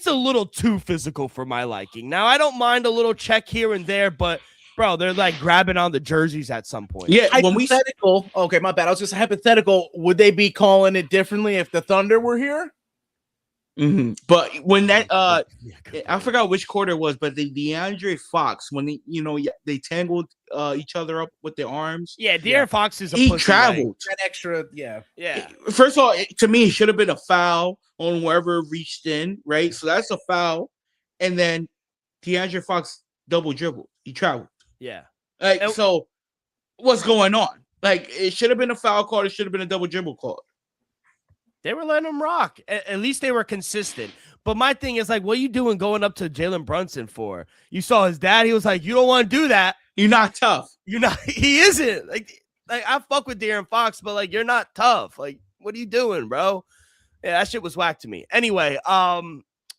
a little too physical for my liking. Now, I don't mind a little check here and there, but bro, they're like grabbing on the jerseys at some point. Yeah, hypothetical. Okay, my bad. I was just hypothetical. Would they be calling it differently if the Thunder were here? Mm-hmm. But when that I forgot which quarter it was, but the DeAndre Fox, when they tangled each other up with their arms. Yeah, De'Aaron Fox is he traveled that extra. Yeah. First of all, to me, it should have been a foul on whoever reached in, right? So that's a foul, and then DeAndre Fox double dribbled. He traveled. Yeah. So what's going on? Like, it should have been a foul call. It should have been a double dribble call. They were letting him rock. At least they were consistent. But my thing is, like, what are you doing going up to Jalen Brunson for? You saw his dad. He was like, you don't want to do that. You're not tough. You're not. He isn't. Like I fuck with De'Aaron Fox, but, like, you're not tough. Like, what are you doing, bro? Yeah, that shit was whack to me. Anyway,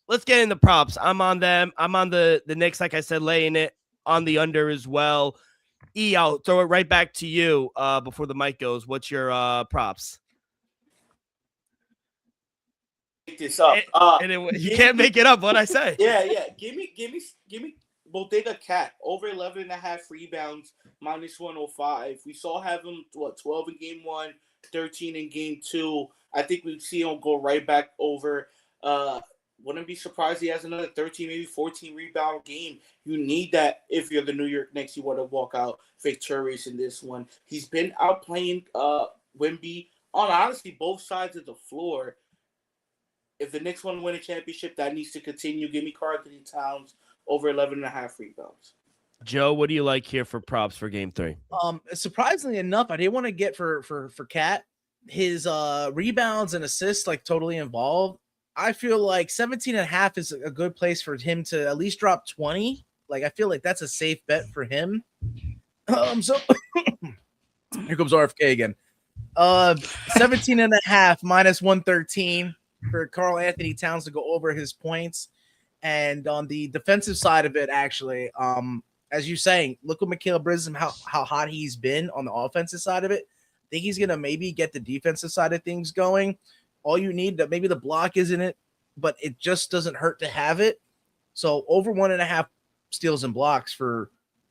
let's get into props. I'm on them. I'm on the Knicks, like I said, laying it on the under as well. E, I'll throw it right back to you before the mic goes. What's your props? This up. You can't make it up. What'd I say? Yeah. Give me Bodega Cat over 11.5 rebounds, minus 105. We saw him 12 in game 1, 13 in game 2. I think we'd see him go right back over. Wouldn't be surprised he has another 13, maybe 14 rebound game. You need that if you're the New York Knicks. You want to walk out victorious in this one. He's been outplaying Wemby on honestly both sides of the floor. If the Knicks want to win a championship, that needs to continue. Give me Karl-Anthony Towns over 11.5 rebounds. Joe, what do you like here for props for game 3? Surprisingly enough, I didn't want to get for Cat his rebounds and assists like totally involved. I feel like 17.5 is a good place for him to at least drop 20. Like, I feel like that's a safe bet for him. So here comes RFK again. 17.5 minus 113 for Karl-Anthony Towns to go over his points. And on the defensive side of it, actually, as you're saying, look at Mikal Bridges, how hot he's been on the offensive side of it. I think he's going to maybe get the defensive side of things going. All you need, that maybe the block isn't it, but it just doesn't hurt to have it. So over 1.5 steals and blocks for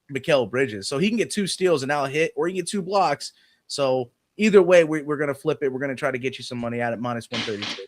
Mikal Bridges. So he can get 2 steals and now hit, or he can get 2 blocks. So either way, we're going to flip it. We're going to try to get you some money out at minus 132.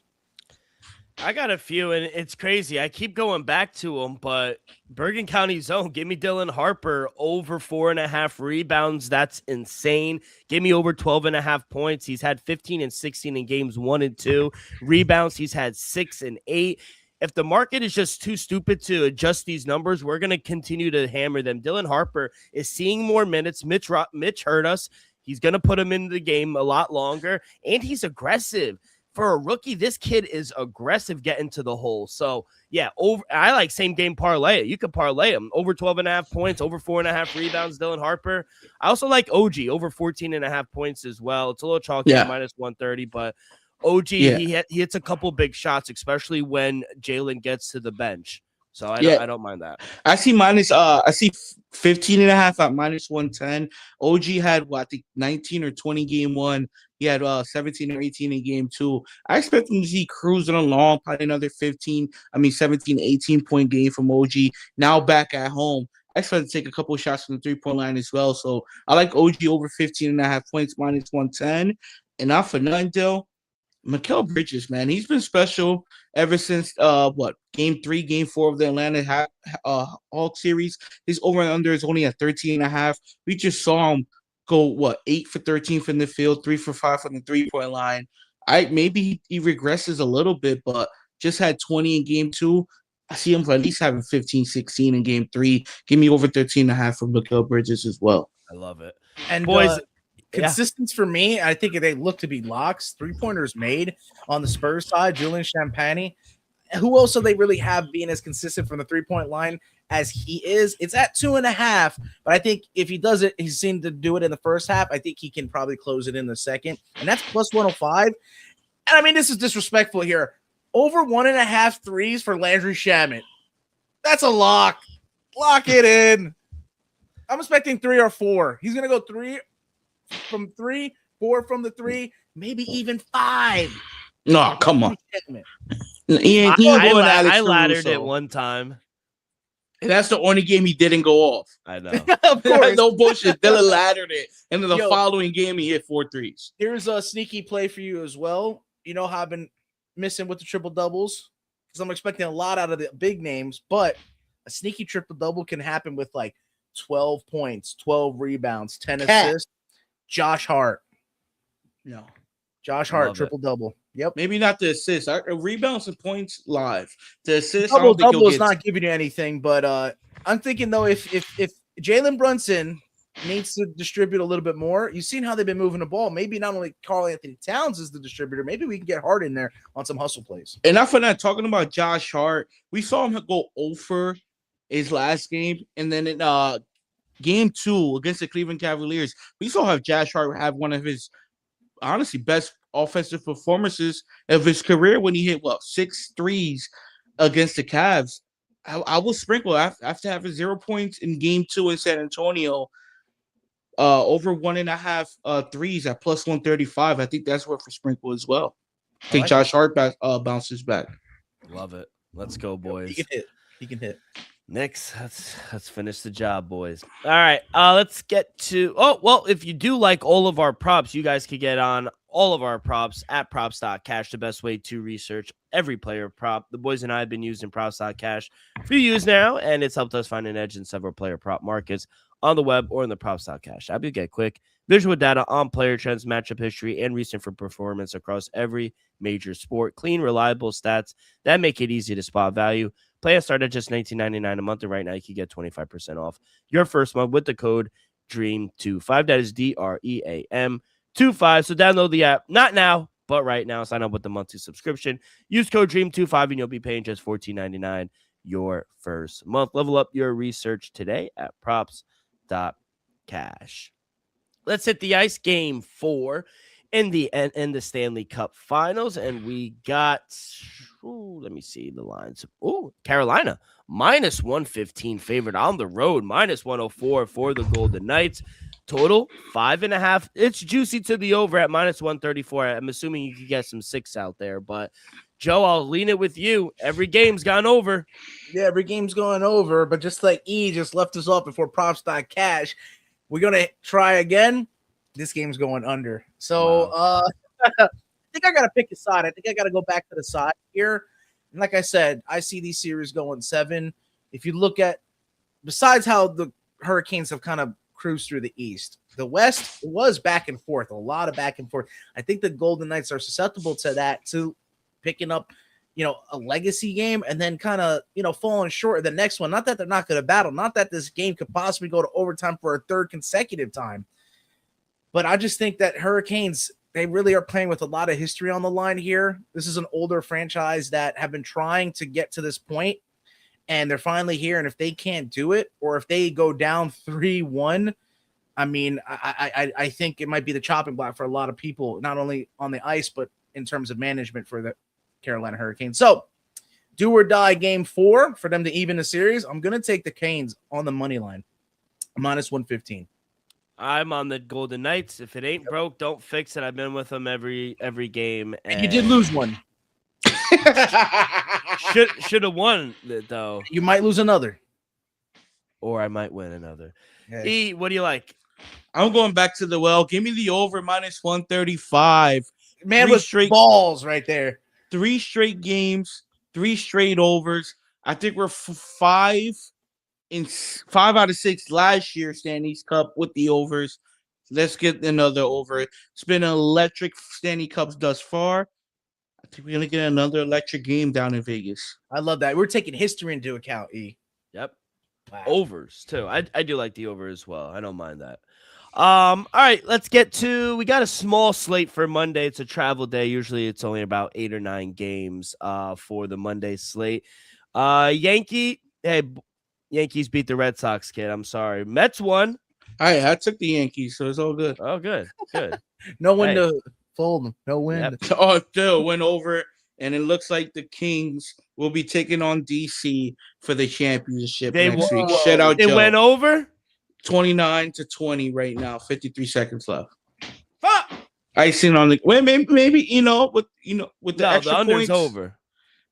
I got a few, and it's crazy. I keep going back to them, but Bergen County zone, give me Dylan Harper over 4.5 rebounds. That's insane. Give me over 12.5 points. He's had 15 and 16 in games 1 and 2. Rebounds, he's had 6 and 8. If the market is just too stupid to adjust these numbers, we're going to continue to hammer them. Dylan Harper is seeing more minutes. Mitch hurt us. He's going to put him into the game a lot longer, and he's aggressive. For a rookie, this kid is aggressive getting to the hole. So, yeah, I like same game parlay it. You could parlay him over 12.5 points, over 4.5 rebounds, Dylan Harper. I also like OG over 14.5 points as well. It's a little chalky, minus 130, but OG, he hits a couple big shots, especially when Jalen gets to the bench. So I don't mind that. I see 15.5 at minus 110. OG had I think 19 or 20 game 1. He had 17 or 18 in game 2. I expect him to see cruising along, probably another 17, 18 point game from OG. Now back at home. I expect to take a couple of shots from the 3-point line as well. So I like OG over 15.5 points, minus 110. And not for nothing, Dill. Mikal Bridges, man, he's been special ever since game 3, game 4 of the Atlanta Hawks series. His over and under is only at 13.5. We just saw him go 8 for 13 from the field, 3 for 5 from the 3-point line. Maybe he regresses a little bit, but just had 20 in game 2. I see him for at least having 15, 16 in game 3. Give me over 13.5 for Mikal Bridges as well. I love it. And boys, consistency for me, I think they look to be locks. 3-pointers made on the Spurs side. Julian Champagny. who else do they really have being as consistent from the 3-point line as he is? It's at 2.5, but I think if he does it, he seemed to do it in the first half. I think he can probably close it in the second, and that's plus 105. And I mean, this is disrespectful here. Over 1.5 threes for Landry Shamet. That's a lock. Lock it in. I'm expecting 3 or 4. He's going to go 3 from 3, 4 from the 3, maybe even 5. No, come on. I laddered it one time. And that's the only game he didn't go off. I know. Of course. No bullshit. Dylan laddered it. And then the following game, he hit 4 threes. Here's a sneaky play for you as well. You know how I've been missing with the triple doubles? Because I'm expecting a lot out of the big names, but a sneaky triple double can happen with like 12 points, 12 rebounds, 10 assists. Josh Hart. No. Josh Hart, triple double. Yep. Maybe not the assist. Rebounds and points live. The assist, double is not giving you anything, but I'm thinking though, if Jalen Brunson needs to distribute a little bit more, you've seen how they've been moving the ball. Maybe not only Karl Anthony Towns is the distributor, maybe we can get Hart in there on some hustle plays. And not for that, talking about Josh Hart, we saw him go over his last game, and then in game 2 against the Cleveland Cavaliers, we saw Josh Hart have one of his honestly best offensive performances of his career when he hit 6 threes against the Cavs. I will sprinkle after having 0 points in game 2 in San Antonio, over 1.5 threes at plus 135. I think that's worth a sprinkle as well. I think Josh Hart bounces back. Love it. Let's go, boys. He can hit. Knicks, let's finish the job, boys. All right, let's get to. Oh, well, if you do like all of our props, you guys could get on all of our props at Props.Cash, the best way to research every player prop. The boys and I have been using Props.Cash for a few years now, and it's helped us find an edge in several player prop markets on the web or in the Props.Cash app. You get quick visual data on player trends, matchup history, and recent performance across every major sport. Clean, reliable stats that make it easy to spot value. Plans start at just $19.99 a month, and right now you can get 25% off your first month with the code DREAM25. That is DREAM25. So download the app, not now, but right now. Sign up with the monthly subscription. Use code DREAM25, and you'll be paying just $14.99 your first month. Level up your research today at Props.Cash. Let's hit the ice. Game 4 in the Stanley Cup Finals, and we got. Let me see the lines. Carolina minus 115 favorite on the road, minus 104 for the Golden Knights. Total 5.5. It's juicy to the over at minus 134. I'm assuming you could get some 6 out there, but Joe, I'll lean it with you. Every game's gone over. Yeah, every game's going over, but just like E just left us off before Props.Cash, we're gonna try again. This game's going under. So I think I got to pick a side. I think I got to go back to the side here. And like I said, I see these series going 7. If you look at, besides how the Hurricanes have kind of cruised through the East, the West was back and forth, a lot of back and forth. I think the Golden Knights are susceptible to that, to picking up, a legacy game and then kind of, falling short of the next one. Not that they're not going to battle, not that this game could possibly go to overtime for a third consecutive time. But I just think that Hurricanes, they really are playing with a lot of history on the line here. This is an older franchise that have been trying to get to this point, and they're finally here. And if they can't do it, or if they go down 3-1, I mean, I think it might be the chopping block for a lot of people, not only on the ice, but in terms of management for the Carolina Hurricanes. So, do or die game 4 for them to even the series. I'm going to take the Canes on the money line, minus 115. I'm on the Golden Knights. If it ain't broke, don't fix it. I've been with them every game. And you did lose one. Should have won it, though. You might lose another. Or I might win another. Hey. E, what do you like? I'm going back to the well. Give me the over minus 135. Man with straight balls right there. 3 straight games, 3 straight overs. I think we're 5 out of 6 last year Stanley's Cup with the overs. Let's get another over. It's been an electric Stanley Cups thus far. I think we're gonna get another electric game down in Vegas. I love that. We're taking history into account, E. Yep. Wow. Overs too. I do like the over as well. I don't mind that. All right, we got a small slate for Monday. It's a travel day. Usually it's only about 8 or 9 games for the Monday slate. Yankees beat the Red Sox, kid. I'm sorry. Mets won. I took the Yankees, so it's all good. Oh, good. No win to fold them. No win. Yep. Oh, still went over, and it looks like the Kings will be taking on DC for the championship next week. Shout out It Joe. went over 29-20 right now. 53 seconds left. Fuck. Icing on the maybe with the extra the under's points over.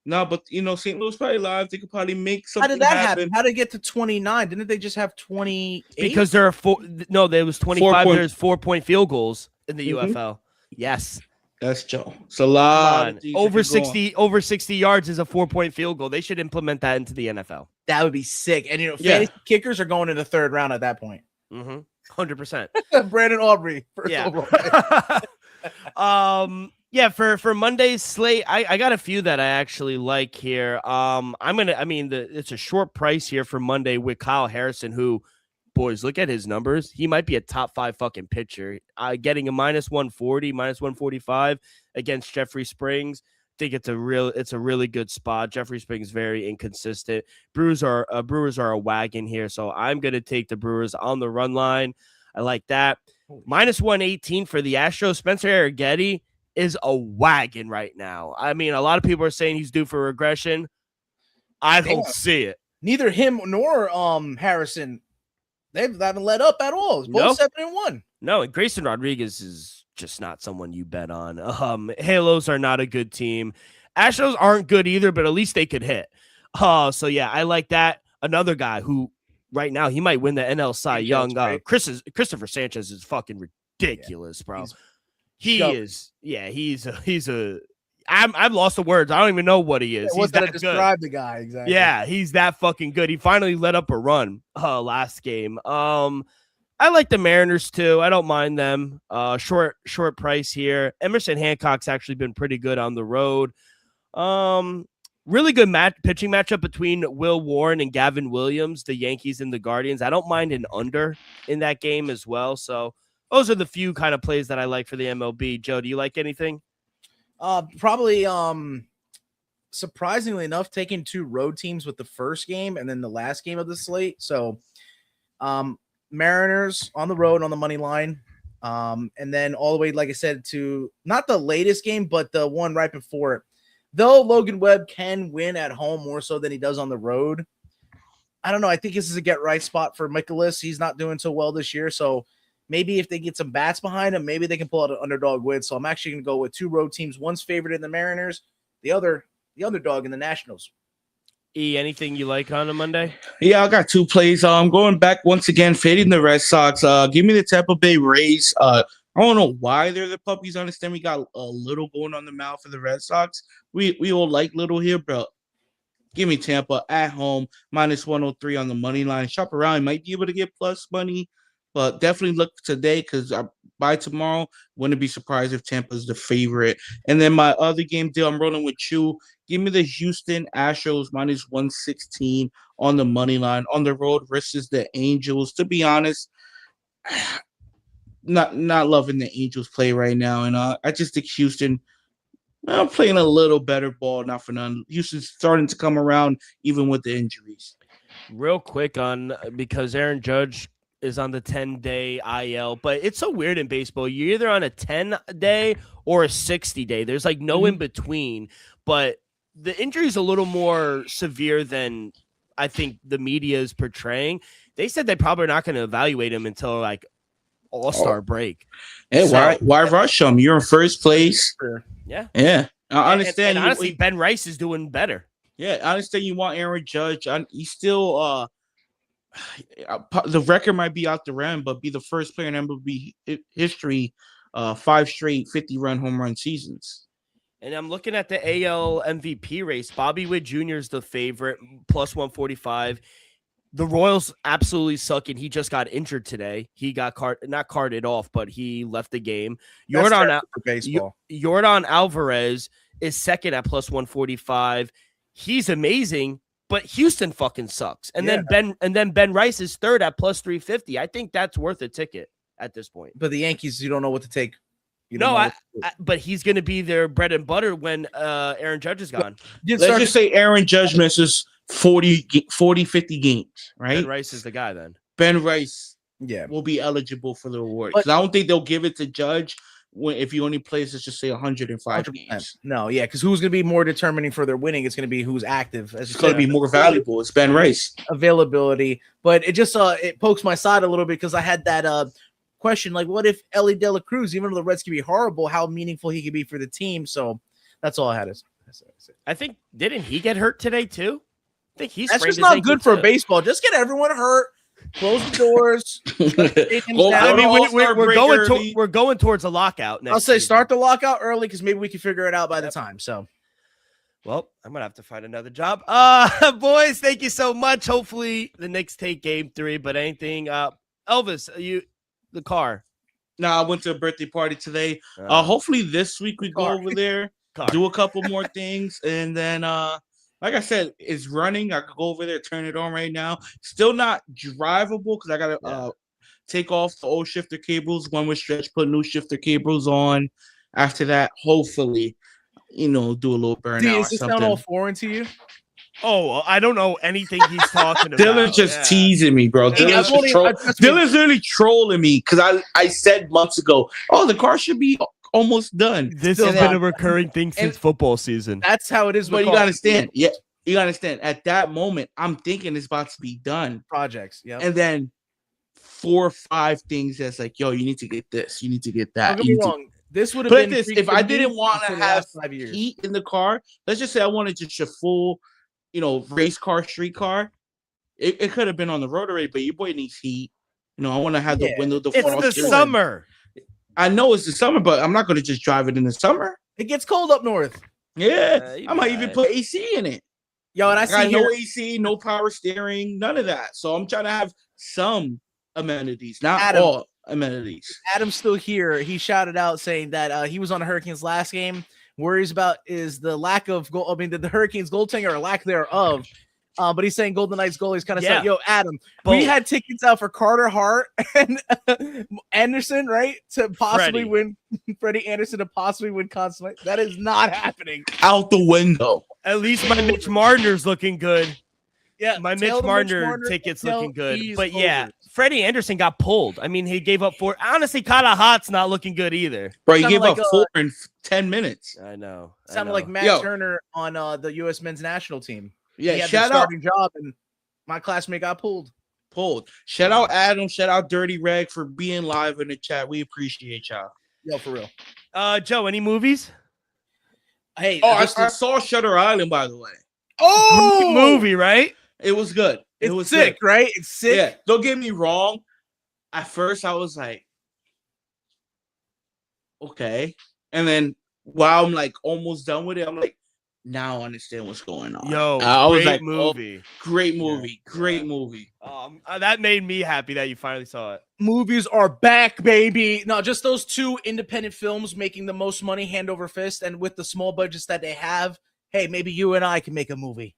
No, but St. Louis probably live. They could probably make something. How did that happen? How did it get to 29? Didn't they just have 28? Because there are there was 25. There's 4-point field goals in the UFL. Yes. That's Joe. It's a lot. Over 60 yards is a 4-point field goal. They should implement that into the NFL. That would be sick. And fantasy kickers are going in the third round at that point. 100%. Brandon Aubrey. For Monday's slate, I got a few that I actually like here. It's a short price here for Monday with Kyle Harrison, who, boys, look at his numbers. He might be a top 5 fucking pitcher. Getting a -140, -145 against Jeffrey Springs. I think it's a really good spot. Jeffrey Springs very inconsistent. Brewers are a wagon here, so I'm gonna take the Brewers on the run line. I like that. -118 for the Astros. Spencer Arrighetti is a wagon right now. I mean, a lot of people are saying he's due for regression. I don't see it. Neither him nor Harrison, they haven't let up at all. It's both 7-1. No, and Grayson Rodriguez is just not someone you bet on. Halos are not a good team. Astros aren't good either, but at least they could hit. So yeah, I like that. Another guy who right now he might win the NL Cy Young. Christopher Sanchez is fucking ridiculous, bro. I've lost the words. I don't even know what he is. He's that describe the guy exactly. Yeah, he's that fucking good. He finally let up a run last game. I like the Mariners too. I don't mind them. Short price here. Emerson Hancock's actually been pretty good on the road. Really good pitching matchup between Will Warren and Gavin Williams, the Yankees and the Guardians. I don't mind an under in that game as well. So those are the few kind of plays that I like for the MLB. Joe, do you like anything? Probably, surprisingly enough, taking 2 road teams with the first game and then the last game of the slate. So, Mariners on the road on the money line. And then all the way, like I said, to not the latest game, but the one right before it. Though Logan Webb can win at home more so than he does on the road. I don't know. I think this is a get right spot for Mikolas. He's not doing so well this year. So maybe if they get some bats behind him, maybe they can pull out an underdog win. So I'm actually going to go with 2 road teams. One's favored in the Mariners, the underdog in the Nationals. Anything you like on a Monday? Yeah, I got 2 plays. I'm going back once again, fading the Red Sox. Give me the Tampa Bay Rays. I don't know why they're the puppies. I understand we got a little going on the mouth for the Red Sox. We all like little here, bro. Give me Tampa at home, -103 on the money line. Shop around. You might be able to get plus money. But definitely look today because by tomorrow, wouldn't be surprised if Tampa's the favorite. And then my other game deal, I'm rolling with you. Give me the Houston Astros -116 on the money line on the road versus the Angels. To be honest, not loving the Angels play right now, and I just think Houston playing a little better ball. Not for none. Houston's starting to come around even with the injuries. Real quick because Aaron Judge is on the 10-day IL, but it's so weird in baseball. You're either on a 10-day or a 60-day. There's like no in between, but the injury is a little more severe than I think the media is portraying. They said they probably are not going to evaluate him until like All-Star break. Hey, why rush him? You're in first place. Yeah. I understand. And honestly, Ben Rice is doing better. Yeah, I understand you want Aaron Judge. He's still the record might be out the rim, but be the first player in MLB history 5 straight 50-run home run seasons. And I'm looking at the AL MVP race. Bobby Witt Jr. is the favorite, +145. The Royals absolutely suck, and he just got injured today. He got not carted off, but he left the game. Yordan Alvarez is second at +145. He's amazing, but Houston fucking sucks. And then Ben Rice is third at +350. I think that's worth a ticket at this point. But the Yankees, you don't know what to take. But he's going to be their bread and butter when Aaron Judge is gone. Let's just say Aaron Judge misses 40, 50 games, right? Ben Rice is the guy then. Ben Rice will be eligible for the award. Because I don't think they'll give it to Judge if he only plays, let's just say 105 100%. games. No, because who's going to be more determining for their winning? It's going to be who's active. It's going to be more valuable. It's Ben Rice. Availability. But it just it pokes my side a little bit because I had that question, like, what if Ellie De La Cruz, even though the Reds can be horrible, how meaningful he could be for the team? So that's all I had to say. I think, didn't he get hurt today too? I think he's that's just not good for baseball. Just get everyone hurt. Close the doors. We're going towards a lockout next. I'll say start the lockout early because maybe we can figure it out by the time. So, well, I'm gonna have to find another job. Boys, thank you so much. Hopefully the Knicks take Game 3. But anything, Elvis, the car. No, I went to a birthday party today. Hopefully this week we go over there, do a couple more things, and then like I said, it's running. I could go over there, turn it on right now. Still not drivable because I gotta take off the old shifter cables. One with stretch, put new shifter cables on. After that, hopefully, do a little burnout. Does this sound all foreign to you? Oh, I don't know anything he's talking about. Dylan's just teasing me, bro. Dylan's literally trolling me because I said months ago, the car should be almost done. This has been a recurring thing since football season. That's how it is. But you gotta understand. Yeah, you gotta understand. At that moment, I'm thinking it's about to be done. Projects, yeah. And then 4 or 5 things that's like, yo, you need to get this. You need to get that. Don't get me wrong. This would have been this. If I didn't want to have heat in the car, let's just say I wanted just a full, race car, street car. It could have been on the road already, but your boy needs heat. I want to have the window. It's the summer. I know it's the summer, but I'm not going to just drive it in the summer. It gets cold up north. Yeah, I might even put AC in it. Yo, and I see no AC, no power steering, none of that. So I'm trying to have some amenities, not all amenities. Adam's still here. He shouted out saying that he was on the Hurricanes last game. Worries about is the lack of goal. I mean, the Hurricanes goaltender or lack thereof. But he's saying Golden Knights goalies kind of said, yo, Adam, we had tickets out for Carter Hart and Anderson, right? To possibly win Freddie Anderson to possibly win Conn Smythe. That is not happening. Out the window. At least my Mitch Marner's looking good. Yeah, my Mitch Marner ticket's looking good. But Freddie Anderson got pulled. I mean, he gave up 4. Honestly, Carter Hart's not looking good either. Bro, he gave up 4 in 10 minutes. I know. Sounded like Matt Turner on the U.S. men's national team. Yeah, he had the starting job, and my classmate got pulled. Shout out Adam. Shout out Dirty Reg for being live in the chat. We appreciate y'all. Yo, for real. Joe, any movies? Hey, I saw Shutter Island, by the way. Oh, movie, right? It was good. It was sick, right? It's sick. Yeah, don't get me wrong. At first, I was like, okay, and then while I'm like almost done with it, I'm like, now I understand what's going on. Yo, I was like, movie. Great movie. Great movie. That made me happy that you finally saw it. Movies are back, baby. No, just those 2 independent films making the most money hand over fist, and with the small budgets that they have, hey, maybe you and I can make a movie.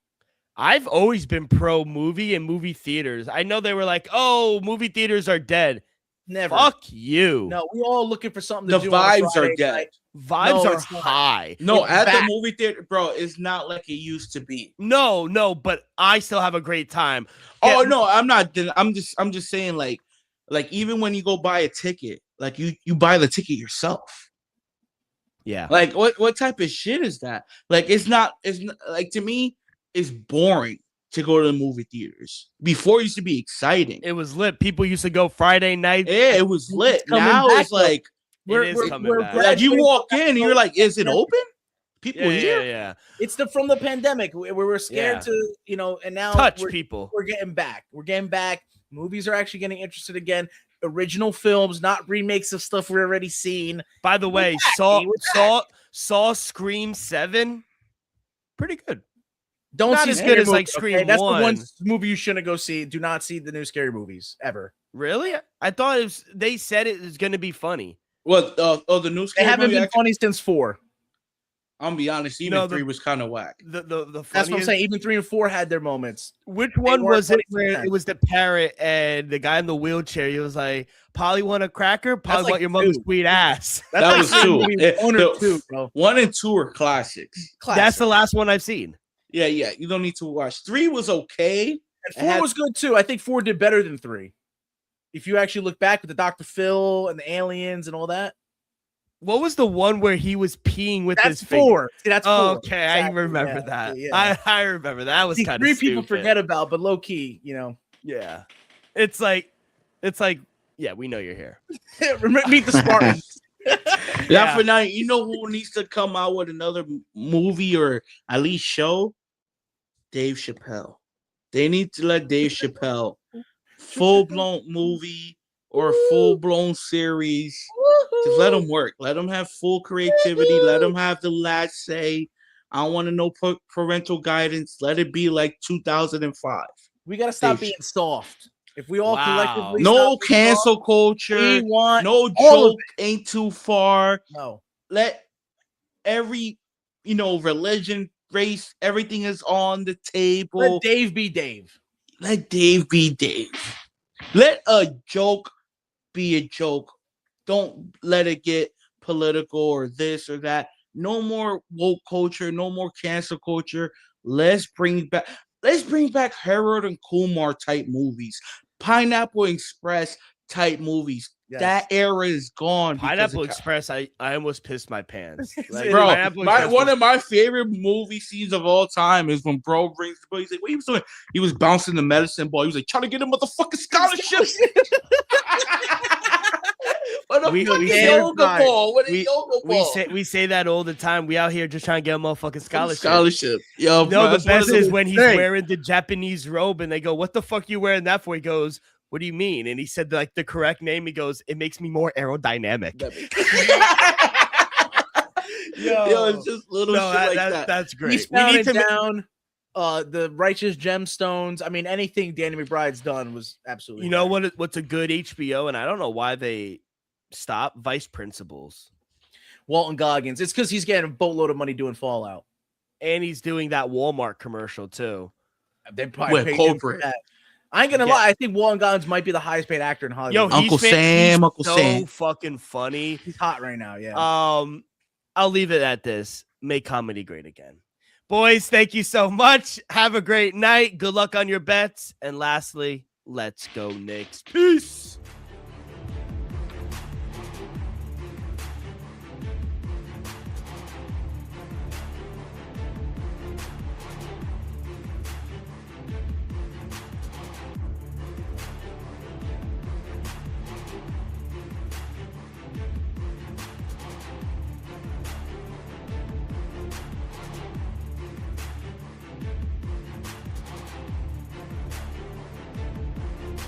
I've always been pro movie and movie theaters. I know they were like, oh, movie theaters are dead. Never. Fuck you. No, we all looking for something to do. The vibes are dead. Night. Vibes are high. No, at the movie theater, bro, it's not like it used to be. No, but I still have a great time. Oh no, I'm not. I'm just saying, like even when you go buy a ticket, like you buy the ticket yourself. Yeah. Like what type of shit is that? Like it's not like, to me, it's boring to go to the movie theaters. Before it used to be exciting. It was lit. People used to go Friday night. Yeah, it was lit. Now it's like we're back. Like you walk in and you're like, is it open? People here? Yeah. It's from the pandemic. We were scared to, and now touch people. We're getting back. Movies are actually getting interested again. Original films, not remakes of stuff we've already seen. By the way, saw Scream 7. Pretty good. Don't not see as good as like Scream 1. That's the one movie you shouldn't go see. Do not see the new scary movies ever. Really? I thought they said it was going to be funny. What? The new scary They haven't movie been funny since 4. I'm gonna be honest. Even 3 was kind of whack. The That's what I'm saying. Even 3 and 4 had their moments. Which one was it where it was the parrot and the guy in the wheelchair? He was like, Polly want a cracker? Polly want your mother's sweet ass. That was 2. 1 or 2, bro. 1 and 2 are classics. That's the last one I've seen. Yeah. You don't need to watch. 3 was okay. And 4 was good too. I think 4 did better than 3. If you actually look back with the Dr. Phil and the aliens and all that. What was the one where he was peeing with his finger? 4. See, that's 4. Okay, exactly. I remember that. Yeah. I remember that. Was kind of 3 people forget about, but low key, Yeah. It's like, yeah, we know you're here. Meet the Spartans. Yeah, for now, you know who needs to come out with another movie or at least show? Dave Chappelle. They need to let Dave Chappelle full-blown movie or full-blown series. Just let him work. Let him have full creativity. Let him have the last say. I don't want to know parental guidance. Let it be like 2005. We got to stop being soft. If we all collectively no cancel culture, no joke ain't too far. No. Let every, religion, race, everything is on the table. Let Dave be Dave. Let Dave be Dave. Let a joke be a joke. Don't let it get political or this or that. No more woke culture. No more cancel culture. Let's bring back Harold and Kumar type movies. Pineapple Express type movies. Yes. That era is gone. Pineapple Express, I almost pissed my pants. Like, bro, one of my favorite movie scenes of all time is when bro brings the ball. He's like, what he was doing? He was bouncing the medicine ball. He was like, trying to get a motherfucking scholarship. We say that all the time. We out here just trying to get a motherfucking scholarship. Yo, no, the best is when he's wearing the Japanese robe and they go, "What the fuck you wearing that for?" He goes, "What do you mean?" And he said like the correct name. He goes, "It makes me more aerodynamic." Yo, it's just little shit like that. That's great. We need to down the Righteous Gemstones. I mean, anything Danny McBride's done was absolutely. You know what's a good HBO, and I don't know why they stopped. Vice Principals. Walton Goggins. It's because he's getting a boatload of money doing Fallout, and he's doing that Walmart commercial too. They probably paid him for that. I ain't gonna lie. I think Walton Goggins might be the highest paid actor in Hollywood. Yo, Uncle Sam. So fucking funny. He's hot right now. Yeah. I'll leave it at this. Make comedy great again. Boys, thank you so much. Have a great night. Good luck on your bets. And lastly, let's go Knicks. Peace.